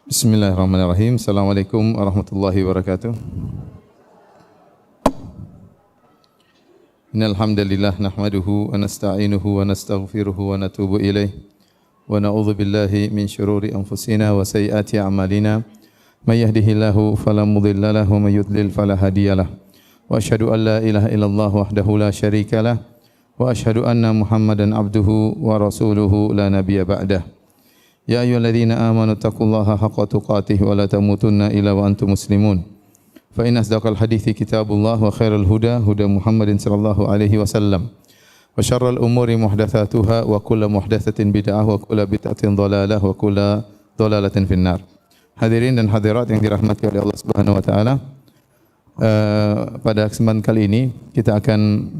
Bismillahirrahmanirrahim. Assalamualaikum warahmatullahi wabarakatuh. Innal hamdalillah nahmaduhu wa nasta'inuhu wa nastaghfiruhu wa natubu ilaih wa na'udzu billahi min shururi anfusina wa sayyiati a'malina. May yahdihillahu fala mudilla lahu wa may yudlil fala hadiyalah. Wa asyhadu an la ilaha illallah wahdahu la syarikalah wa asyhadu anna Muhammadan abduhu wa rasuluhu la nabiyya ba'dah. Ya ayyuhalladzina amanu taqullaha haqqa tuqatih wa la tamutunna illa wa antum muslimun. Fa inna asdaqal hadithi kitabullah wa khairal huda huda Muhammadin sallallahu alaihi wasallam. Wa syarrul umuri muhdatsatuha wa kullu muhdatsatin bid'ah wa kullu bid'atin dhalalah wa kullu dhalalatin finnar. Hadirin dan hadirat yang dirahmati oleh Allah Subhanahu wa taala. Pada kesempatan kali ini kita akan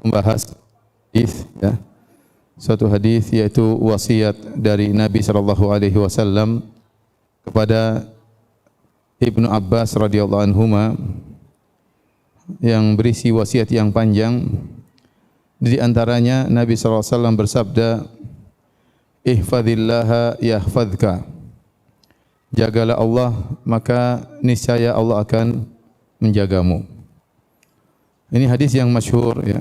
membahas hadis ya. Suatu hadis yaitu wasiat dari Nabi sallallahu alaihi wasallam kepada Ibnu Abbas radhiyallahu anhuma yang berisi wasiat yang panjang. Di antaranya Nabi sallallahu alaihi wasallam bersabda, "Ihfazillaha yahfazka." Jagalah Allah, maka niscaya Allah akan menjagamu. Ini hadis yang masyhur ya.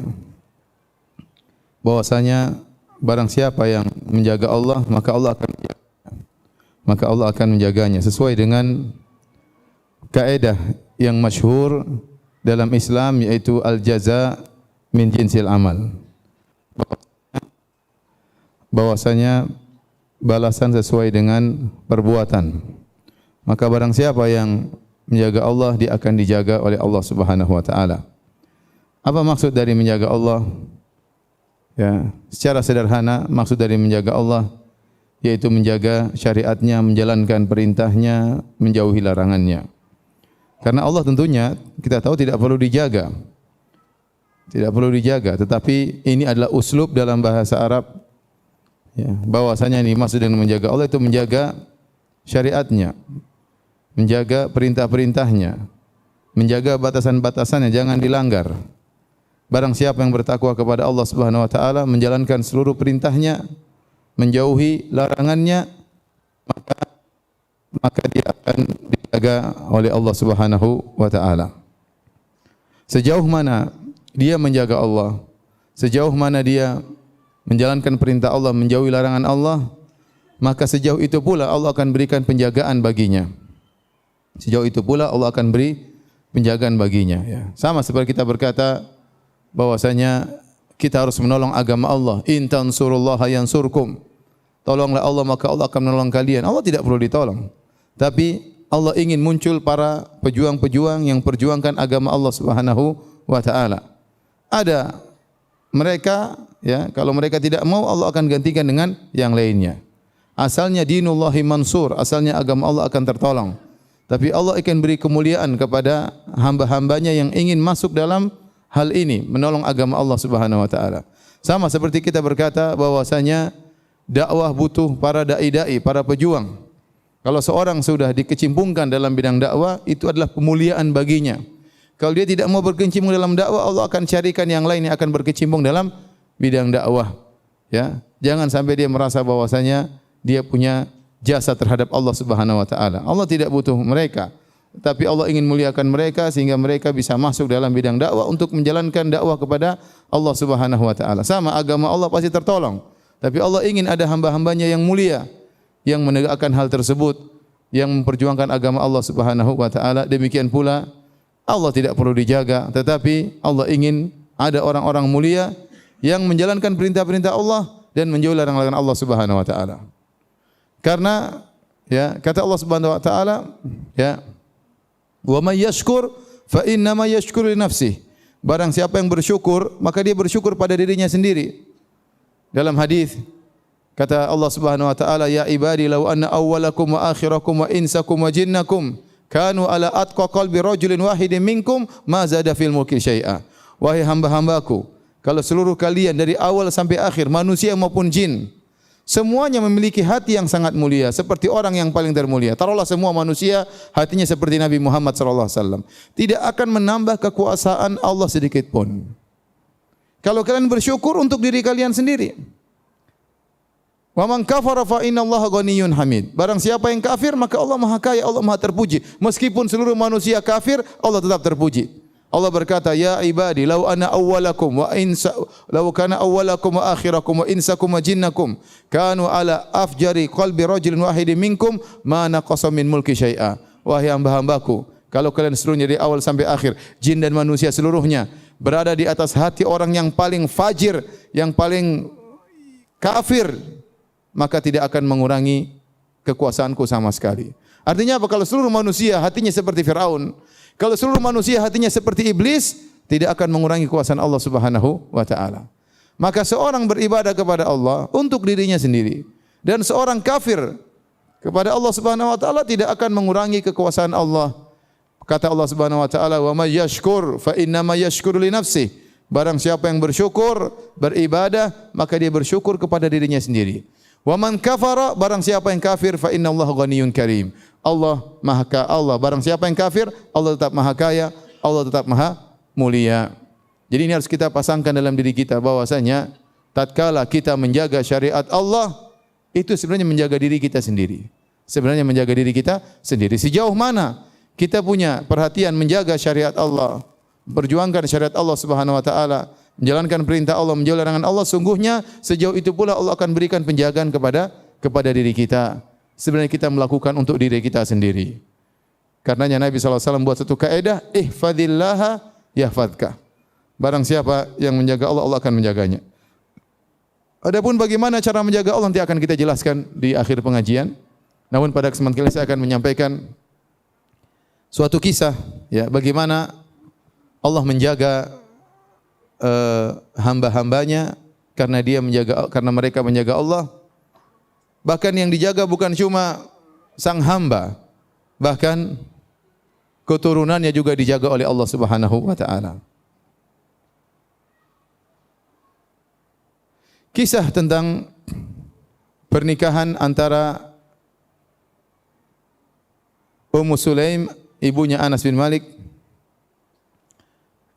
Bahwasanya barang siapa yang menjaga Allah, maka Allah akan menjaganya sesuai dengan kaidah yang masyhur dalam Islam yaitu al-jaza min jinsil amal. Bahwasanya balasan sesuai dengan perbuatan. Maka barang siapa yang menjaga Allah, dia akan dijaga oleh Allah Subhanahu wa taala. Apa maksud dari menjaga Allah? Ya, secara sederhana maksud dari menjaga Allah yaitu menjaga syariatnya, menjalankan perintahnya, menjauhi larangannya. Karena Allah tentunya kita tahu tidak perlu dijaga. Tidak perlu dijaga, tetapi ini adalah uslub dalam bahasa Arab ya, bahwasanya ini maksud dengan menjaga Allah itu menjaga syariatnya, menjaga perintah-perintahnya, menjaga batasan-batasannya jangan dilanggar. Barang siapa yang bertakwa kepada Allah Subhanahu wa taala, menjalankan seluruh perintahnya, menjauhi larangannya, maka dia akan dijaga oleh Allah Subhanahu wa taala. Sejauh mana dia menjaga Allah, sejauh mana dia menjalankan perintah Allah, menjauhi larangan Allah, maka sejauh itu pula Allah akan berikan penjagaan baginya. Sejauh itu pula Allah akan beri penjagaan baginya ya. Sama seperti kita berkata bahwasanya kita harus menolong agama Allah. In tansurullaha yansurkum. Tolonglah Allah maka Allah akan menolong kalian. Allah tidak perlu ditolong. Tapi Allah ingin muncul para pejuang-pejuang yang perjuangkan agama Allah Subhanahu wa taala. Ada mereka ya, kalau mereka tidak mau Allah akan gantikan dengan yang lainnya. Asalnya dinullahi mansur, asalnya agama Allah akan tertolong. Tapi Allah akan beri kemuliaan kepada hamba-hambanya yang ingin masuk dalam hal ini, menolong agama Allah Subhanahu wa taala. Sama seperti kita berkata bahwasanya dakwah butuh para dai-dai, para pejuang. Kalau seorang sudah dikecimpungkan dalam bidang dakwah, itu adalah kemuliaan baginya. Kalau dia tidak mau berkecimpung dalam dakwah, Allah akan carikan yang lain yang akan berkecimpung dalam bidang dakwah. Ya, jangan sampai dia merasa bahwasanya dia punya jasa terhadap Allah Subhanahu wa taala. Allah tidak butuh mereka, tapi Allah ingin muliakan mereka sehingga mereka bisa masuk dalam bidang dakwah untuk menjalankan dakwah kepada Allah Subhanahu wa taala. Sama agama Allah pasti tertolong. Tapi Allah ingin ada hamba-hambanya yang mulia yang menegakkan hal tersebut, yang memperjuangkan agama Allah Subhanahu wa taala. Demikian pula Allah tidak perlu dijaga, tetapi Allah ingin ada orang-orang mulia yang menjalankan perintah-perintah Allah dan menjauhi larangan-larangan Allah Subhanahu wa taala. Karena ya kata Allah Subhanahu wa taala ya, wa may yashkur fa inna ma yashkuru li nafsihi. Barang siapa yang bersyukur, maka dia bersyukur pada dirinya sendiri. Dalam hadis kata Allah Subhanahu wa taala, ya ibadi law anna awwalakum wa akhirakum wa insakum wa jinnakum kanu ala atqa qalbi rajulin wahidin minkum ma zada fil mulki syai'a. Wahai hamba-hambaku, kalau seluruh kalian dari awal sampai akhir, manusia maupun jin, semuanya memiliki hati yang sangat mulia seperti orang yang paling termulia. Taruhlah semua manusia hatinya seperti Nabi Muhammad sallallahu alaihi wasallam, tidak akan menambah kekuasaan Allah sedikit pun. Kalau kalian bersyukur untuk diri kalian sendiri. Wa man kafara fa innallaha ghaniyyun hamid. Barang siapa yang kafir maka Allah Maha Kaya, Allah Maha Terpuji. Meskipun seluruh manusia kafir, Allah tetap terpuji. Allah berkata, "Ya ibadi, law ana awwalakum wa insa law kana awwalakum wa akhirakum wa insakum wa jinnakum kanu ala afjari qalbi rajulin wahidin minkum ma naqasa min mulki syai'a." Wahai hamba-hambaku, kalau kalian seluruhnya dari awal sampai akhir, jin dan manusia seluruhnya berada di atas hati orang yang paling fajir, yang paling kafir, maka tidak akan mengurangi kekuasaanku sama sekali. Artinya apa? Kalau seluruh manusia hatinya seperti Firaun, kalau seluruh manusia hatinya seperti iblis, tidak akan mengurangi kekuasaan Allah Subhanahu wa taala. Maka seorang beribadah kepada Allah untuk dirinya sendiri dan seorang kafir kepada Allah Subhanahu wa taala tidak akan mengurangi kekuasaan Allah. Kata Allah Subhanahu wa taala, "Wa may yashkur fa innama yashkuru li nafsihi." Barang siapa yang bersyukur, beribadah, maka dia bersyukur kepada dirinya sendiri. Wa man kafara, barang siapa yang kafir, fa innallaha ghaniyyun karim. Allah barang siapa yang kafir, Allah tetap Maha Kaya, Allah tetap Maha Mulia. Jadi ini harus kita pasangkan dalam diri kita bahwasanya tatkala kita menjaga syariat Allah, itu sebenarnya menjaga diri kita sendiri. Sebenarnya menjaga diri kita sendiri. Sejauh mana kita punya perhatian menjaga syariat Allah, berjuangkan syariat Allah Subhanahu wa taala, menjalankan perintah Allah, menjauhi larangan Allah, sungguhnya sejauh itu pula Allah akan berikan penjagaan kepada diri kita. Sebenarnya kita melakukan untuk diri kita sendiri. Karenanya Nabi SAW buat satu kaidah, ihfadillaha yahfadka. Barang siapa yang menjaga Allah, Allah akan menjaganya. Adapun bagaimana cara menjaga Allah nanti akan kita jelaskan di akhir pengajian. Namun pada kesempatan kali ini saya akan menyampaikan suatu kisah, ya, bagaimana Allah menjaga hamba-hambanya karena mereka menjaga Allah. Bahkan yang dijaga bukan cuma sang hamba, bahkan keturunannya juga dijaga oleh Allah Subhanahu wa taala. Kisah tentang pernikahan antara Ummu Sulaim, ibunya Anas bin Malik,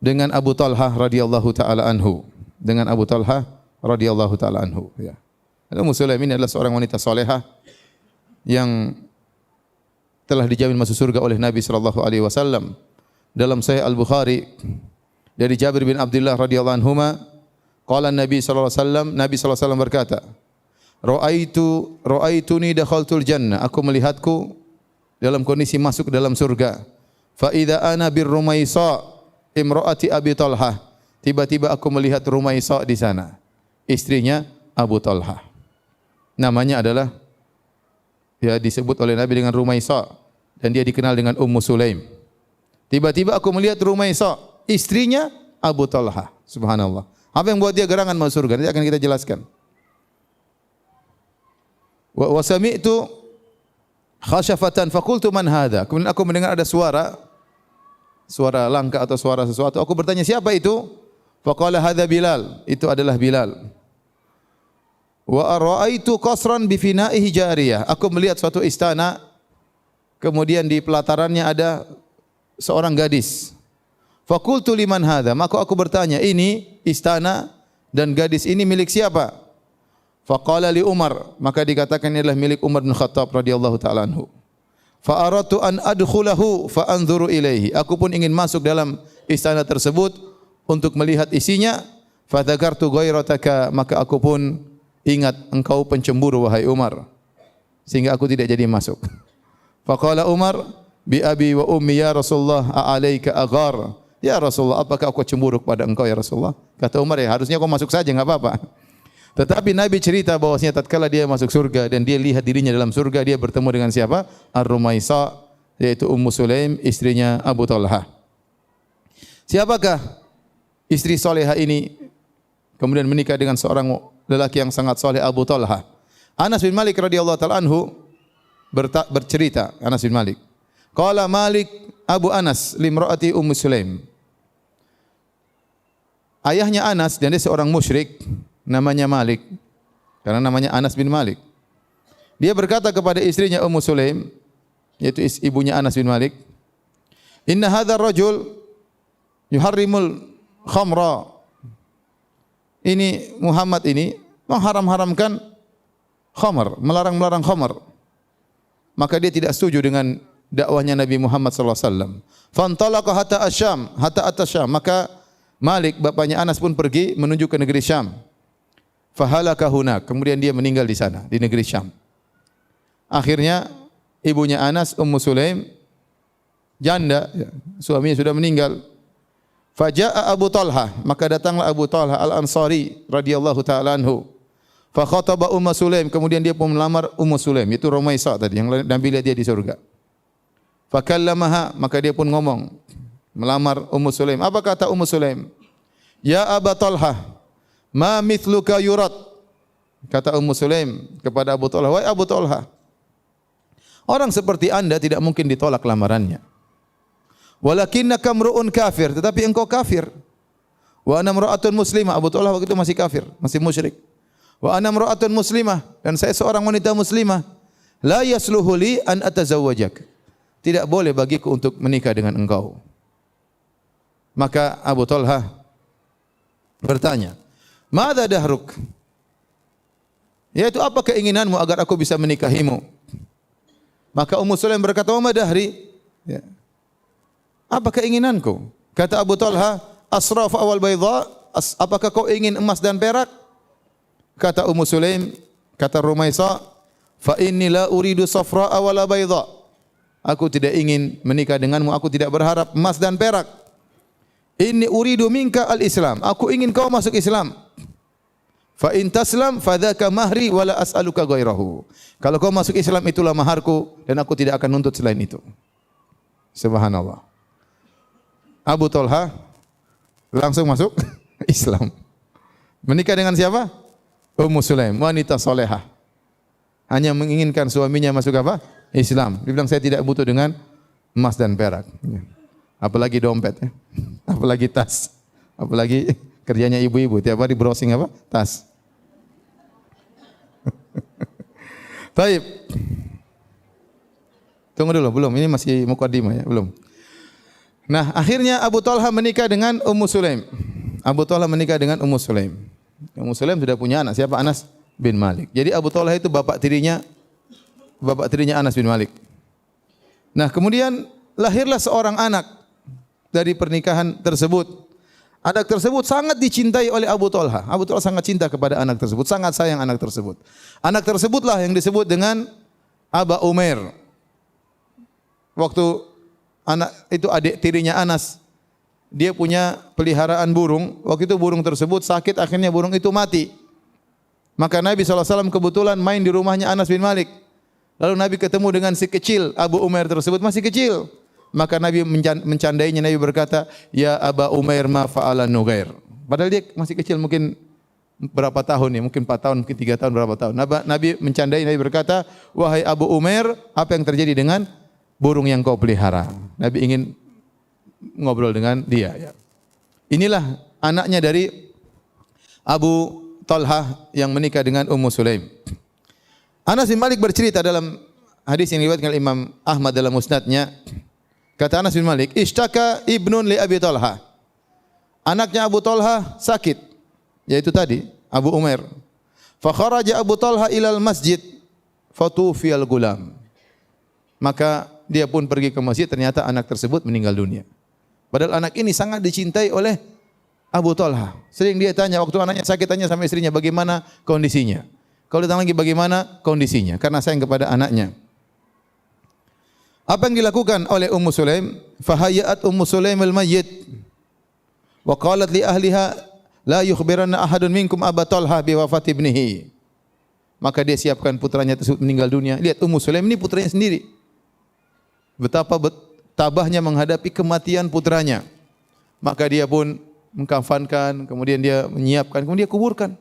dengan Abu Talhah radhiyallahu taala anhu. Dengan Abu Talhah radhiyallahu taala anhu, ya. Ummu Sulaim ini adalah seorang wanita salehah yang telah dijamin masuk surga oleh Nabi sallallahu alaihi wasallam. Dalam Sahih Al-Bukhari dari Jabir bin Abdullah radhiyallahu anhuma, qala Nabi sallallahu alaihi wasallam, Nabi sallallahu alaihi wasallam berkata, Ra'aituni dakhaltul jannah, aku melihatku dalam kondisi masuk dalam surga. Fa idza ana bir Rumaisa imraati Abi Talhah. Tiba-tiba aku melihat Rumaisa di sana, istrinya Abu Talhah. Namanya adalah, ya, disebut oleh Nabi dengan Rumaisa dan dia dikenal dengan Ummu Sulaim. Tiba-tiba aku melihat Rumaisa, istrinya Abu Talhah. Subhanallah. Apa yang buat dia gerangan masuk surga? Nanti akan kita jelaskan. Wa sami'tu khasyafatan faqultu man hadha. Kemudian aku mendengar ada suara langka atau suara sesuatu. Aku bertanya, siapa itu? Faqala hadza Bilal. Itu adalah Bilal. Wa ra'aitu qasran bi fina'ihi jariyah. Aku melihat suatu istana, kemudian di pelatarannya ada seorang gadis. Faqultu liman hadza? Maka aku bertanya, ini istana dan gadis ini milik siapa? Faqala li Umar. Maka dikatakan ini adalah milik Umar bin Khattab radhiyallahu taala anhu. Fa aradtu an adkhulahu fa anzuru ilaihi. Aku pun ingin masuk dalam istana tersebut untuk melihat isinya. Fa dzakartu ghairataka. Maka aku pun ingat engkau pencemburu wahai Umar, sehingga aku tidak jadi masuk. Faqala Umar bi abi wa ummi ya Rasulullah a'alaika aghar. Ya Rasulullah, apakah aku cemburu kepada engkau ya Rasulullah? Kata Umar, ya harusnya kau masuk saja, enggak apa-apa. Tetapi Nabi cerita bahwasanya tatkala dia masuk surga dan dia lihat dirinya dalam surga, dia bertemu dengan siapa? Ar-Rumaisa, yaitu Ummu Sulaim, istrinya Abu Talhah. Siapakah istri salehah ini kemudian menikah dengan seorang lelaki yang sangat saleh, Abu Talhah? Anas bin Malik radhiyallahu taala anhu bercerita, Anas bin Malik, qala Malik Abu Anas limraati Ummu Sulaim. Ayahnya Anas dan dia seorang musyrik, namanya Malik, karena namanya Anas bin Malik. Dia berkata kepada istrinya Ummu Sulaim, yaitu ibunya Anas bin Malik, inna hadzal rajul yuharrimul khamra. Ini Muhammad ini mengharam-haramkan khamar, melarang khamar. Maka dia tidak setuju dengan dakwahnya Nabi Muhammad sallallahu alaihi wasallam. Fantalaqa hatta Asyam, hatta Asyam. Maka Malik bapaknya Anas pun pergi menuju ke negeri Syam. Fahalaka hunak, kemudian dia meninggal di sana, di negeri Syam. Akhirnya ibunya Anas, Ummu Sulaim, janda, suaminya sudah meninggal. Faja'a Abu Talha, maka datanglah Abu Talha Al-Ansari radhiyallahu taala anhu. Fa khataba Ummu Sulaim, kemudian dia pun melamar Ummu Sulaim, itu Rumaisah tadi yang Nabi lihat dia di surga. Fa kallamaha, maka dia pun ngomong, melamar Ummu Sulaim. Apa kata Ummu Sulaim? Ya Abu Talha, ma mithluka yurad. Kata Ummu Sulaim kepada Abu Talha, wahai Abu Talha, orang seperti Anda tidak mungkin ditolak lamarannya. Walakinnaka mru'un kafir, tetapi engkau kafir. Wa ana mra'atun muslimah, Abu Talha waktu itu masih kafir, masih musyrik. Wa ana mra'atun muslimah, dan saya seorang wanita muslimah. La yasluhu li an atazawwajak. Tidak boleh bagiku untuk menikah dengan engkau. Maka Abu Talha bertanya, "Madza dahruk?" Yaitu apa keinginanmu agar aku bisa menikahimu? Maka Ummu Sulaim berkata, "Wa madahri?" Ya. Apa keinginanku? Kata Abu Talha, "Asraf awal baydha?" Apakah kau ingin emas dan perak? Kata Ummu Sulaim, kata Rumaisah, "Fa inni la uridu safra wala baydha." Aku tidak ingin menikah denganmu, aku tidak berharap emas dan perak. Inni uridu minka al-Islam. Aku ingin kau masuk Islam. Fa in taslam fadzaka mahri wala as'aluka ghairahu. Kalau kau masuk Islam itulah maharku dan aku tidak akan nuntut selain itu. Subhanallah. Abu Talha langsung masuk Islam. Menikah dengan siapa? Ummu Sulaim, wanita solehah. Hanya menginginkan suaminya masuk apa? Islam. Dia bilang saya tidak butuh dengan emas dan perak. Apalagi dompet, apalagi tas, apalagi kerjanya ibu-ibu tiap hari browsing apa? Tas. Baik. Tunggu dulu, belum. Ini masih muqaddimah ya, belum. Nah, akhirnya Abu Talha menikah dengan Ummu Sulaim. Abu Talha menikah dengan Ummu Sulaim. Ummu Sulaim sudah punya anak, siapa? Anas bin Malik. Jadi Abu Talha itu bapak tirinya Anas bin Malik. Nah, kemudian lahirlah seorang anak dari pernikahan tersebut. Anak tersebut sangat dicintai oleh Abu Talha. Abu Talha sangat cinta kepada anak tersebut, sangat sayang anak tersebut. Anak tersebutlah yang disebut dengan Aba Umair. Waktu anak itu adik tirinya Anas, dia punya peliharaan burung. Waktu itu burung tersebut sakit, akhirnya burung itu mati. Maka Nabi SAW kebetulan main di rumahnya Anas bin Malik. Lalu Nabi ketemu dengan si kecil Abu Umair tersebut, masih kecil. Maka Nabi mencandainya, Nabi berkata, "Ya Aba Umair ma fa'ala Nugair." Padahal dia masih kecil, mungkin berapa tahun ya, mungkin 4 tahun, mungkin 3 tahun, berapa tahun. Nabi mencandai, Nabi berkata, "Wahai Abu Umair, apa yang terjadi dengan burung yang kau pelihara?" Nabi ingin ngobrol dengan dia. Ya. Inilah anaknya dari Abu Talha yang menikah dengan Ummu Sulaim. Anas bin Malik bercerita dalam hadis yang diriwayatkan oleh Imam Ahmad dalam musnadnya. Kata Anas bin Malik, "Ishtaka ibnun li Abi Talha." Anaknya Abu Talha sakit, yaitu tadi Abu Umair. Fa kharaja Abu Talha ilal masjid fatufiyal gulam. Maka dia pun pergi ke masjid, ternyata anak tersebut meninggal dunia. Padahal anak ini sangat dicintai oleh Abu Talha. Sering dia tanya, waktu anaknya sakit, tanya sama istrinya, bagaimana kondisinya. Kalau datang lagi, bagaimana kondisinya? Karena sayang kepada anaknya. Apa yang dilakukan oleh Ummu Sulaim? Fahayyat Ummu Sulaim al-mayyit wa qalat li ahliha la yukhbiranna ahadun minkum Aba Talha bi wafati ibnihi. Maka dia siapkan putranya tersebut meninggal dunia. Lihat Ummu Sulaim ini putranya sendiri. Betapa tabahnya menghadapi kematian putranya. Maka dia pun mengkafankan, kemudian dia menyiapkan, kemudian dia kuburkan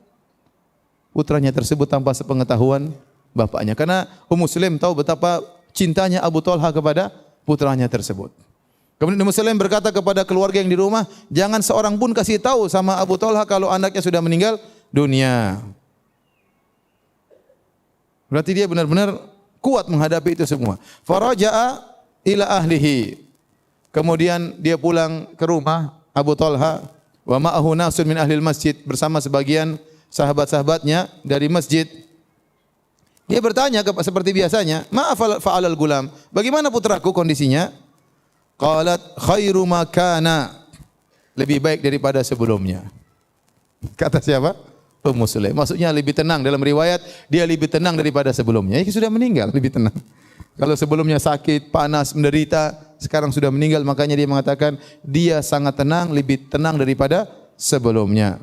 putranya tersebut tanpa sepengetahuan bapaknya. Karena Ummu Sulaim tahu betapa cintanya Abu Talha kepada putranya tersebut. Kemudian Ummu Sulaim berkata kepada keluarga yang di rumah, jangan seorang pun kasih tahu sama Abu Talha kalau anaknya sudah meninggal dunia. Berarti dia benar-benar kuat menghadapi itu semua. Faraja'a ila ahlihi. Kemudian dia pulang ke rumah Abu Talha, wa ma'ahu nasun min ahlil masjid, bersama sebagian sahabat-sahabatnya dari masjid. Dia bertanya seperti biasanya, "Ma fa'alal gulam?" Bagaimana putraku kondisinya? Qalat khairu ma kana. Lebih baik daripada sebelumnya. Kata siapa? Ummu Sulaim. Maksudnya lebih tenang, dalam riwayat dia lebih tenang daripada sebelumnya. Dia sudah meninggal, lebih tenang. Kalau sebelumnya sakit, panas, menderita, sekarang sudah meninggal, makanya dia mengatakan dia sangat tenang, lebih tenang daripada sebelumnya.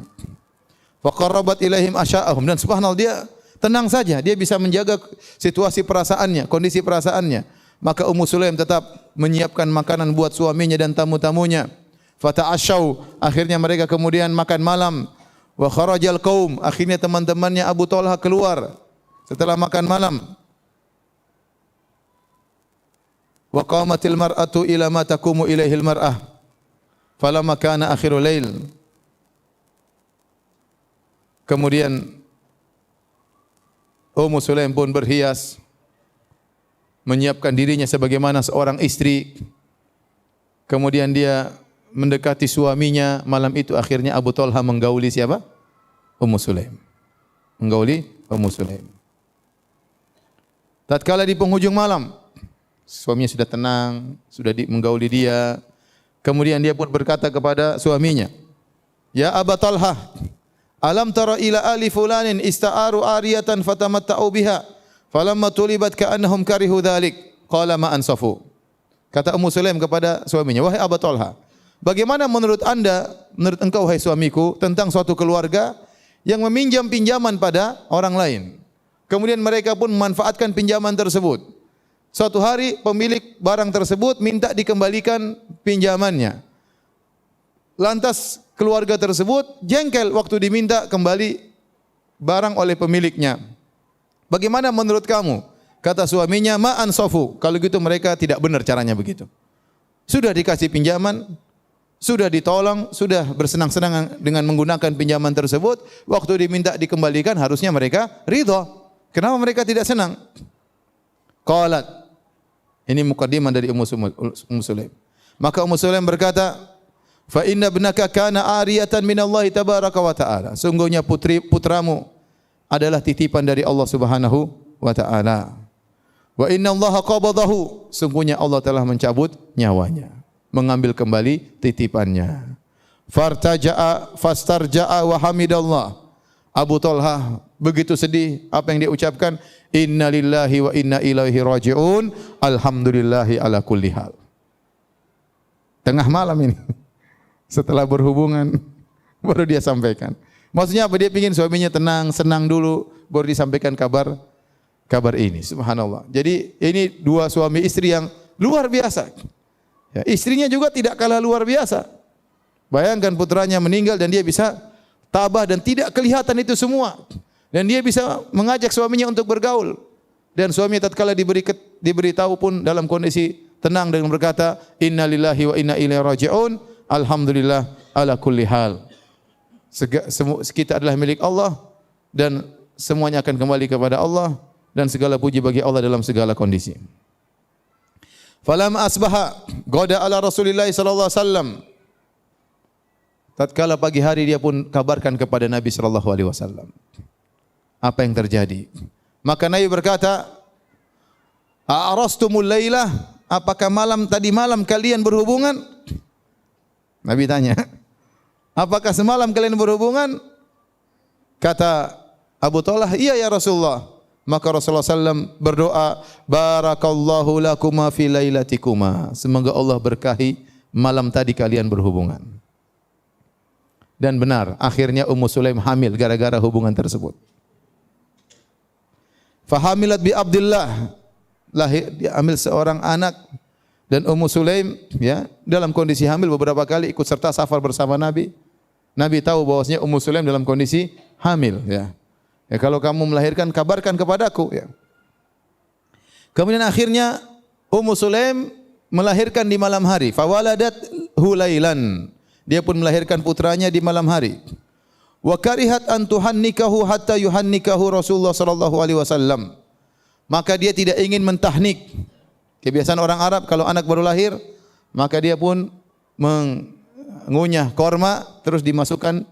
Fa qarabat ilaihim asya'ahum, dan subhanallah dia tenang saja, dia bisa menjaga situasi perasaannya, kondisi perasaannya. Maka Ummu Sulaim tetap menyiapkan makanan buat suaminya dan tamu-tamunya. Fata'asyau, akhirnya mereka kemudian makan malam. Wa kharajal qaum, akhirnya teman-temannya Abu Talha keluar setelah makan malam. Wa qamatil mar'atu ila ma taqumu ilaihil mar'ah. Falamma kana akhirul lail. Kemudian Ummu Sulaim pun berhias, menyiapkan dirinya sebagaimana seorang istri. Kemudian dia mendekati suaminya. Malam itu akhirnya Abu Talha menggauli siapa? Ummu Sulaim. Menggauli Ummu Sulaim. Tatkala di penghujung malam, suaminya sudah tenang, sudah menggauli dia. Kemudian dia pun berkata kepada suaminya, "Ya Abu Talha, alam tara ila ali fulanin ista'aru ariyatan fatamatta'u biha falamma tulibat ka'annahum karihu dhalik qala ma ansafu." Kata Ummu Sulaim kepada suaminya, "Wahai Abu Talha, bagaimana menurut Anda, menurut engkau wahai suamiku, tentang suatu keluarga yang meminjam pinjaman pada orang lain. Kemudian mereka pun memanfaatkan pinjaman tersebut. Suatu hari pemilik barang tersebut minta dikembalikan pinjamannya. Lantas keluarga tersebut jengkel waktu diminta kembali barang oleh pemiliknya. Bagaimana menurut kamu?" Kata suaminya, "Ma ansafu." Kalau gitu mereka tidak benar caranya begitu. Sudah dikasih pinjaman, sudah ditolong, sudah bersenang-senang dengan menggunakan pinjaman tersebut, waktu diminta dikembalikan harusnya mereka ridha. Kenapa mereka tidak senang? Qalat. Ini mukaddimah dari Ummu Sulaim. Maka Ummu Sulaim berkata, "Fa inna ibnaka kana ariyatan minallahi tabaraka wa ta'ala." Sungguhnya putramu adalah titipan dari Allah Subhanahu wa ta'ala. Wa inna Allaha qabadahu. Sungguhnya Allah telah mencabut nyawanya, mengambil kembali titipannya. Fartaja'a fastarja'a wa hamidallah. Abu Talha begitu sedih, apa yang dia ucapkan? Inna lillahi wa inna ilaihi raji'un. Alhamdulillahi ala kulli hal. Tengah malam ini, setelah berhubungan, baru dia sampaikan. Maksudnya apa? Dia ingin suaminya tenang, senang dulu, baru disampaikan kabar ini. Subhanallah. Jadi ini dua suami istri yang luar biasa. Ya, istrinya juga tidak kalah luar biasa. Bayangkan putranya meninggal dan dia bisa tabah dan tidak kelihatan itu semua. Dan dia bisa mengajak suaminya untuk bergaul. Dan suaminya tatkala diberitahu pun dalam kondisi tenang dengan berkata, "Inna lillahi wa inna ilaihi raji'un. Alhamdulillah ala kulli hal." Kita adalah milik Allah dan semuanya akan kembali kepada Allah dan segala puji bagi Allah dalam segala kondisi. Falam asbaha goda ala Rasulillah sallallahu alaihi wasallam. Tatkala pagi hari dia pun kabarkan kepada Nabi sallallahu alaihi wasallam apa yang terjadi. Maka Nabi berkata, "A'rastumul lailah?" Apakah tadi malam kalian berhubungan? Nabi tanya, "Apakah semalam kalian berhubungan?" Kata Abu Talha, "Iya ya Rasulullah." Maka Rasulullah SAW berdoa, "Barakallahu lakuma fi lailatikuma." Semoga Allah berkahi malam tadi kalian berhubungan. Dan benar, akhirnya Ummu Sulaim hamil gara-gara hubungan tersebut. Fahamilat bi Abdullah, lahir dia hamil seorang anak, dan Ummu Sulaim ya dalam kondisi hamil beberapa kali ikut serta safar bersama Nabi. Nabi tahu bahwasanya Ummu Sulaim dalam kondisi hamil ya. Ya, kalau kamu melahirkan kabarkan kepadaku ya. Kemudian akhirnya Ummu Sulaim melahirkan di malam hari. Fawaladat hulailan. Dia pun melahirkan putranya di malam hari. Wa karihat an tuhannikahu hatta yuhannikahu Rasulullah sallallahu alaihi wasallam. Maka dia tidak ingin mentahnik. Kebiasaan orang Arab kalau anak baru lahir, maka dia pun mengunyah korma terus dimasukkan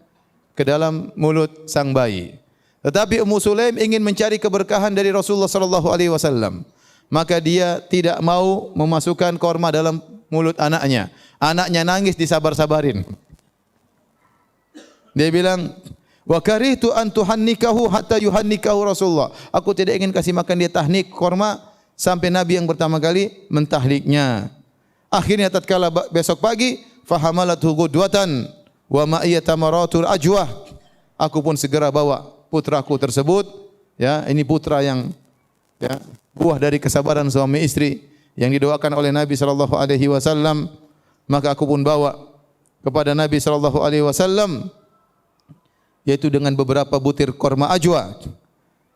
ke dalam mulut sang bayi. Tetapi Ummu Sulaim ingin mencari keberkahan dari Rasulullah sallallahu alaihi wasallam. Maka dia tidak mau memasukkan korma dalam mulut anaknya. Anaknya nangis disabar-sabarin. Dia bilang, "Wa karihtu an tuhannikahu hatta yuhannikahu Rasulullah." Aku tidak ingin kasih makan dia tahnik korma sampai Nabi yang pertama kali mentahniknya. Akhirnya tatkala besok pagi, fahamalathu ghudwatan wa ma'iya tamaratul ajwah. Aku pun segera bawa putraku tersebut, ya, ini putra yang ya, buah dari kesabaran suami istri yang didoakan oleh Nabi sallallahu alaihi wasallam. Maka aku pun bawa kepada Nabi sallallahu alaihi wasallam, yaitu dengan beberapa butir korma ajwa.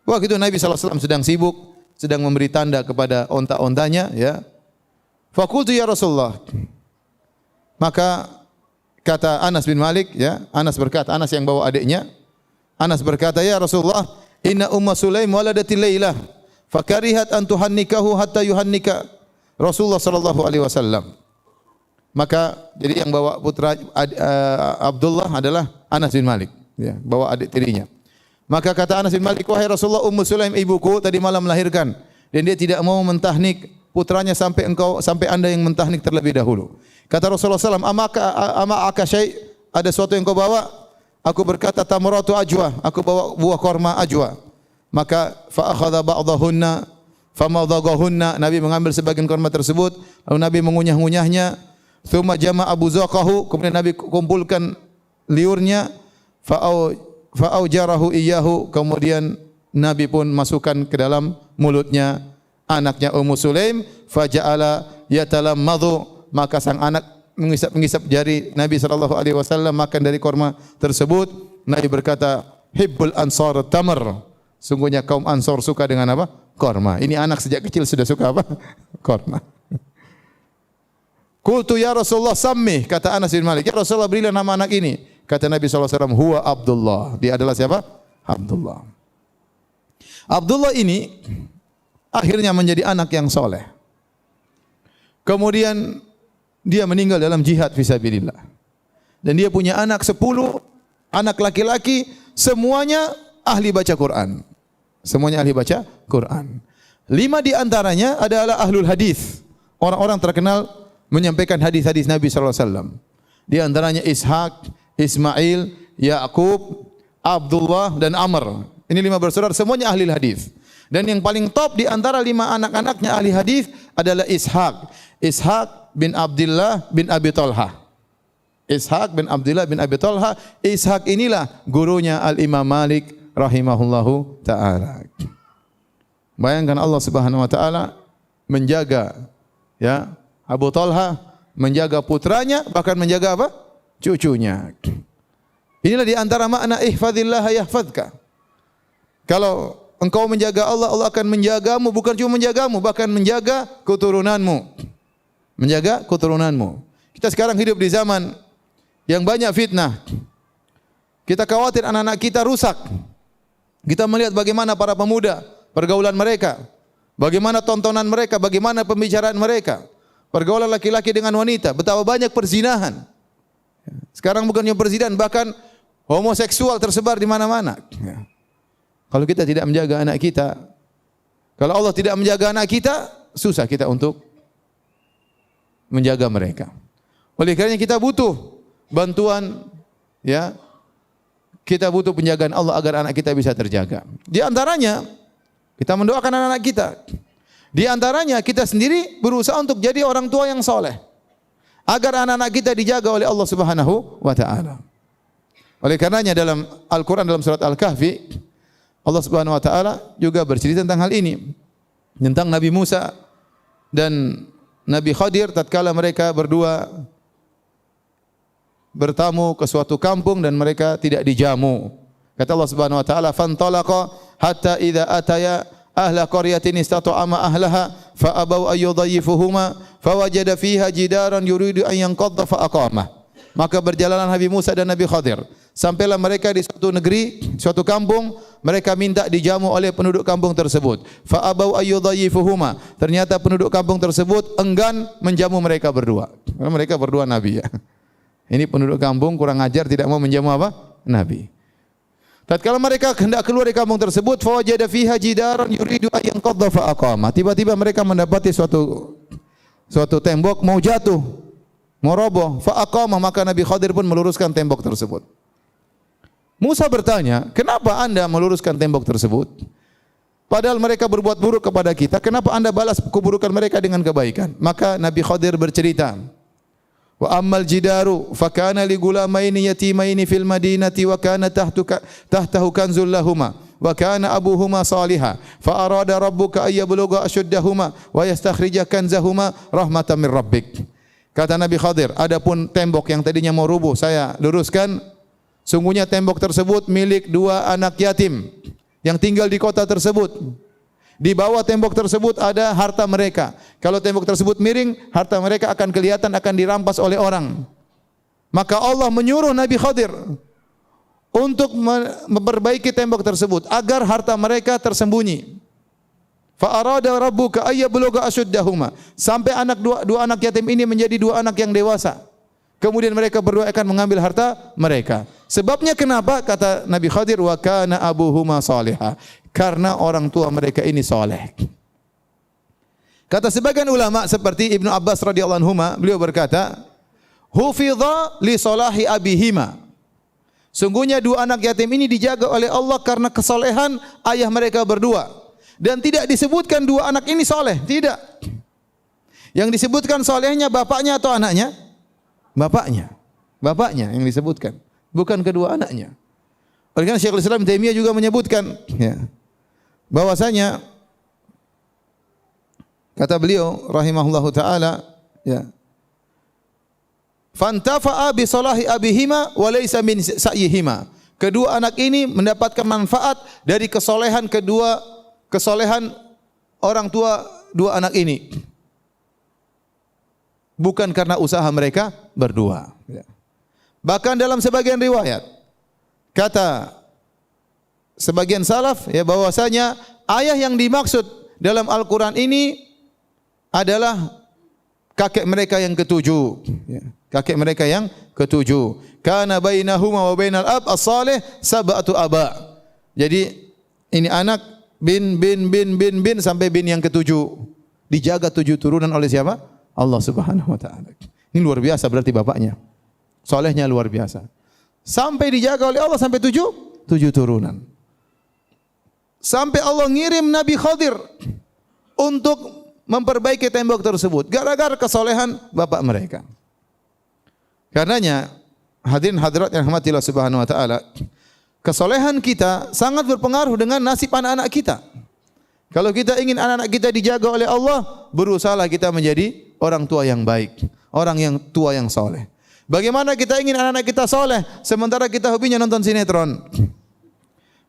Waktu itu Nabi sallallahu alaihi wasallam sedang sibuk, sedang memberi tanda kepada onta-ontanya, ya. Faqultu ya Rasulullah. Maka kata Anas bin Malik, ya, Anas berkata, Anas yang bawa adiknya, Anas berkata, "Ya Rasulullah, inna Ummu Sulaim waladatil Lailah, fakarihat an tuhannikahu hatta yuhannika Rasulullah sallallahu alaihi wasallam." Maka jadi yang bawa putra Abdullah adalah Anas bin Malik, ya, bawa adik tirinya. Maka kata Anas bin Malik, "Wahai Rasulullah, Ummu Sulaim ibuku tadi malam melahirkan dan dia tidak mau mentahnik putranya sampai Anda yang mentahnik terlebih dahulu." Kata Rasulullah sallallahu alaihi wasallam, "Ama aka syai', ada sesuatu yang kau bawa?" Aku berkata, "Tamaratu ajwa." Aku bawa buah korma ajwa. Maka fa akhadha ba'dahunna famadhaghahunna. Nabi mengambil sebagian korma tersebut, lalu Nabi mengunyah-ngunyahnya. Tsumma jama'a buzaqahu. Kemudian Nabi kumpulkan liurnya. Fa'aujarahu iyyahu. Kemudian Nabi pun masukkan ke dalam mulutnya anaknya Ummu Sulaim. Faja'ala yatalammadhu. Maka sang anak mengisap-mengisap jari Nabi sallallahu alaihi wasallam makan dari korma tersebut. Nabi berkata, "Hibbul ansar tamar." Sungguhnya kaum Ansor suka dengan apa? Korma. Ini anak sejak kecil sudah suka apa? Korma. Qultu ya Rasulullah sammi, kata Anas bin Malik, "Ya Rasulullah, berilah nama anak ini." Kata Nabi sallallahu alaihi wasallam, "Huwa Abdullah." Dia adalah siapa? Abdullah. Abdullah ini akhirnya menjadi anak yang soleh. Kemudian dia meninggal dalam jihad fisabilillah. Dan dia punya anak 10 anak laki-laki, semuanya ahli baca Quran. Semuanya ahli baca Quran. 5 di antaranya adalah ahlul hadis. Orang-orang terkenal menyampaikan hadis-hadis Nabi sallallahu alaihi wasallam. Di antaranya Ishaq, Ismail, Yaqub, Abdullah dan Amr. Ini 5 bersaudara, semuanya ahli hadis. Dan yang paling top di antara 5 anak-anaknya ahli hadis adalah Ishaq. Ishaq bin Abdullah bin Abi Talha. Ishaq bin Abdullah bin Abi Talha. Ishaq inilah gurunya Al-Imam Malik rahimahullahu ta'ala. Bayangkan Allah Subhanahu wa taala menjaga, ya, Abu Talha, menjaga putranya, bahkan menjaga apa? Cucunya. Inilah di antara makna ihfazillah yahfazka. Kalau engkau menjaga Allah, Allah akan menjagamu, bukan cuma menjagamu, bahkan menjaga keturunanmu. Menjaga keturunanmu. Kita sekarang hidup di zaman yang banyak fitnah. Kita khawatir anak-anak kita rusak. Kita melihat bagaimana para pemuda, pergaulan mereka, bagaimana tontonan mereka, bagaimana pembicaraan mereka, pergaulan laki-laki dengan wanita, betapa banyak perzinahan. Sekarang bukannya perzinahan, bahkan homoseksual tersebar di mana-mana. Kalau kita tidak menjaga anak kita, kalau Allah tidak menjaga anak kita, susah kita untuk menjaga mereka. Oleh karena kita butuh bantuan, ya. Kita butuh penjagaan Allah agar anak kita bisa terjaga. Di antaranya kita mendoakan anak-anak kita. Di antaranya kita sendiri berusaha untuk jadi orang tua yang soleh, agar anak-anak kita dijaga oleh Allah Subhanahu wa taala. Oleh karenanya dalam Al-Qur'an, dalam surat Al-Kahfi, Allah Subhanahu wa taala juga bercerita tentang hal ini. Tentang Nabi Musa dan Nabi Khadir tatkala mereka berdua bertamu ke suatu kampung dan mereka tidak dijamu. Kata Allah Subhanahu wa taala, "Fantalaqa hatta idza ataya ahla qaryatin istata'ama ahlaha fa abaw ay yudayyifuhuma fawajada fiha jidaran yuridu an yanqadha fa aqamah." Maka berjalanlah Nabi Musa dan Nabi Khadir. Sampailah mereka di suatu negeri, suatu kampung, mereka minta dijamu oleh penduduk kampung tersebut. Fa abaw ay yudayyifuhuma. Ternyata penduduk kampung tersebut enggan menjamu mereka berdua. Karena mereka berdua nabi, ya. Ini penduduk kampung kurang ajar, tidak mau menjamu apa? Nabi. Tatkala mereka hendak keluar dari kampung tersebut, fawajada fiha jidaran yuridu an yanqadha fa aqama. Tiba-tiba mereka mendapati suatu tembok mau jatuh, mau roboh, fa aqama, maka Nabi Khadir pun meluruskan tembok tersebut. Musa bertanya, "Kenapa Anda meluruskan tembok tersebut? Padahal mereka berbuat buruk kepada kita, kenapa Anda balas keburukan mereka dengan kebaikan?" Maka Nabi Khadir bercerita, "Wa ammal jidaru fa kana li gulamaini yatimaini fil madinati wa kana tahtahu kanzul lahumā wa kana abuhuma salihah fa arada rabbuka ay yablugha ashuddahuma wa yastakhrija kanzahuma rahmatan min rabbik." Kata Nabi Khadir, adapun tembok yang tadinya mau rubuh saya luruskan. Sungguhnya tembok tersebut milik dua anak yatim yang tinggal di kota tersebut. Di bawah tembok tersebut ada harta mereka. Kalau tembok tersebut miring, harta mereka akan kelihatan, akan dirampas oleh orang. Maka Allah menyuruh Nabi Khadir untuk memperbaiki tembok tersebut agar harta mereka tersembunyi. Fa arada rabbuka ay yablugha ashuddahuma, sampai dua anak yatim ini menjadi dua anak yang dewasa. Kemudian mereka berdua akan mengambil harta mereka. Sebabnya kenapa? Kata Nabi Khadir, wa kana abuhuma salihah, karena orang tua mereka ini saleh. Kata sebagian ulama seperti Ibnu Abbas radhiyallahu anhu, beliau berkata, hufidha li salahi abihima. Sungguhnya dua anak yatim ini dijaga oleh Allah karena kesolehan ayah mereka berdua. Dan tidak disebutkan dua anak ini soleh, tidak. Yang disebutkan solehnya bapaknya atau anaknya? Bapaknya yang disebutkan, bukan kedua anaknya. Oleh karena Syekhul Islam Taimiyah juga menyebutkan, ya, bahwasanya kata beliau rahimahullahu taala, ya, fantafa'a bi salahi abihima wa laysa min sa'yihima. Kedua anak ini mendapatkan manfaat dari kesolehan orang tua dua anak ini, bukan karena usaha mereka berdua. Bahkan dalam sebagian riwayat, kata sebagian salaf, ya, bahwasanya ayah yang dimaksud dalam Al-Quran ini adalah kakek mereka yang ketujuh. Kakek mereka yang ketujuh. Kana bainahuma wa bainal ab as-salih sab'atu aba. Jadi ini anak bin sampai bin yang ketujuh. Dijaga 7 turunan oleh siapa? Allah Subhanahu wa taala. Ini luar biasa berarti bapaknya. Solehnya luar biasa. Sampai dijaga oleh Allah sampai 7 turunan. Sampai Allah ngirim Nabi Khadir untuk memperbaiki tembok tersebut gara-gara kesolehan bapak mereka. Karenanya hadirin hadirat yang rahmati Allah Subhanahu wa taala, kesolehan kita sangat berpengaruh dengan nasib anak-anak kita. Kalau kita ingin anak-anak kita dijaga oleh Allah, berusahalah kita menjadi orang tua yang baik, orang yang tua yang soleh. Bagaimana kita ingin anak-anak kita soleh, sementara kita hobinya nonton sinetron,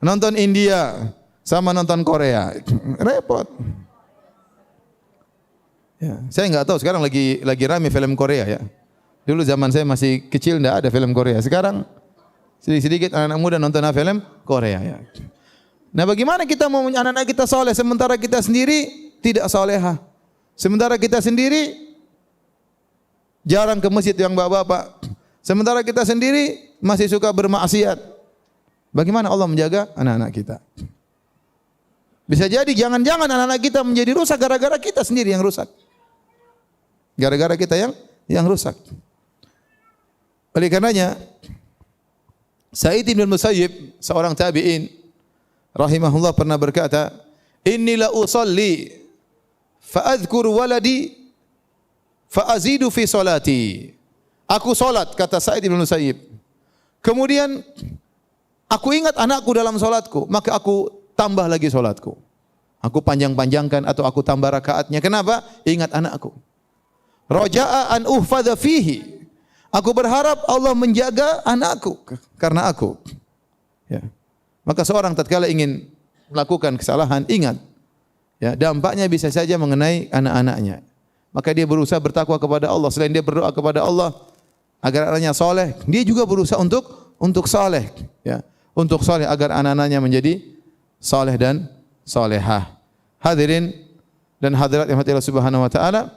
nonton India, sama nonton Korea, repot. Ya, saya nggak tahu sekarang lagi rame film Korea, ya. Dulu zaman saya masih kecil nggak ada film Korea. Sekarang sedikit anak-anak muda nonton film Korea, ya. Nah, bagaimana kita mau anak-anak kita soleh sementara kita sendiri tidak solehah? Sementara kita sendiri jarang ke masjid yang bapak-bapak. Sementara kita sendiri masih suka bermaksiat. Bagaimana Allah menjaga anak-anak kita? Bisa jadi jangan-jangan anak-anak kita menjadi rusak gara-gara kita sendiri yang rusak. Gara-gara kita yang rusak. Oleh karenanya Sa'id bin Musayyib, seorang tabi'in rahimahullah, pernah berkata, "Inni la usalli fa adhkuru waladi fa azidu fi salati." Aku salat, kata Sa'id bin Musayyib. Kemudian aku ingat anakku dalam salatku, maka aku tambah lagi salatku. Aku panjang-panjangkan atau aku tambah rakaatnya. Kenapa? Ingat anakku. Raja'a an uhfadha fihi. Aku berharap Allah menjaga anakku karena aku. Ya. Maka seorang tatkala ingin melakukan kesalahan, ingat, ya, dampaknya bisa saja mengenai anak-anaknya. Maka dia berusaha bertakwa kepada Allah. Selain dia berdoa kepada Allah agar anaknya soleh, dia juga berusaha untuk soleh, ya, untuk soleh agar anak-anaknya menjadi soleh dan solehah. Hadirin dan hadirat yang Allah Subhanahu wa taala,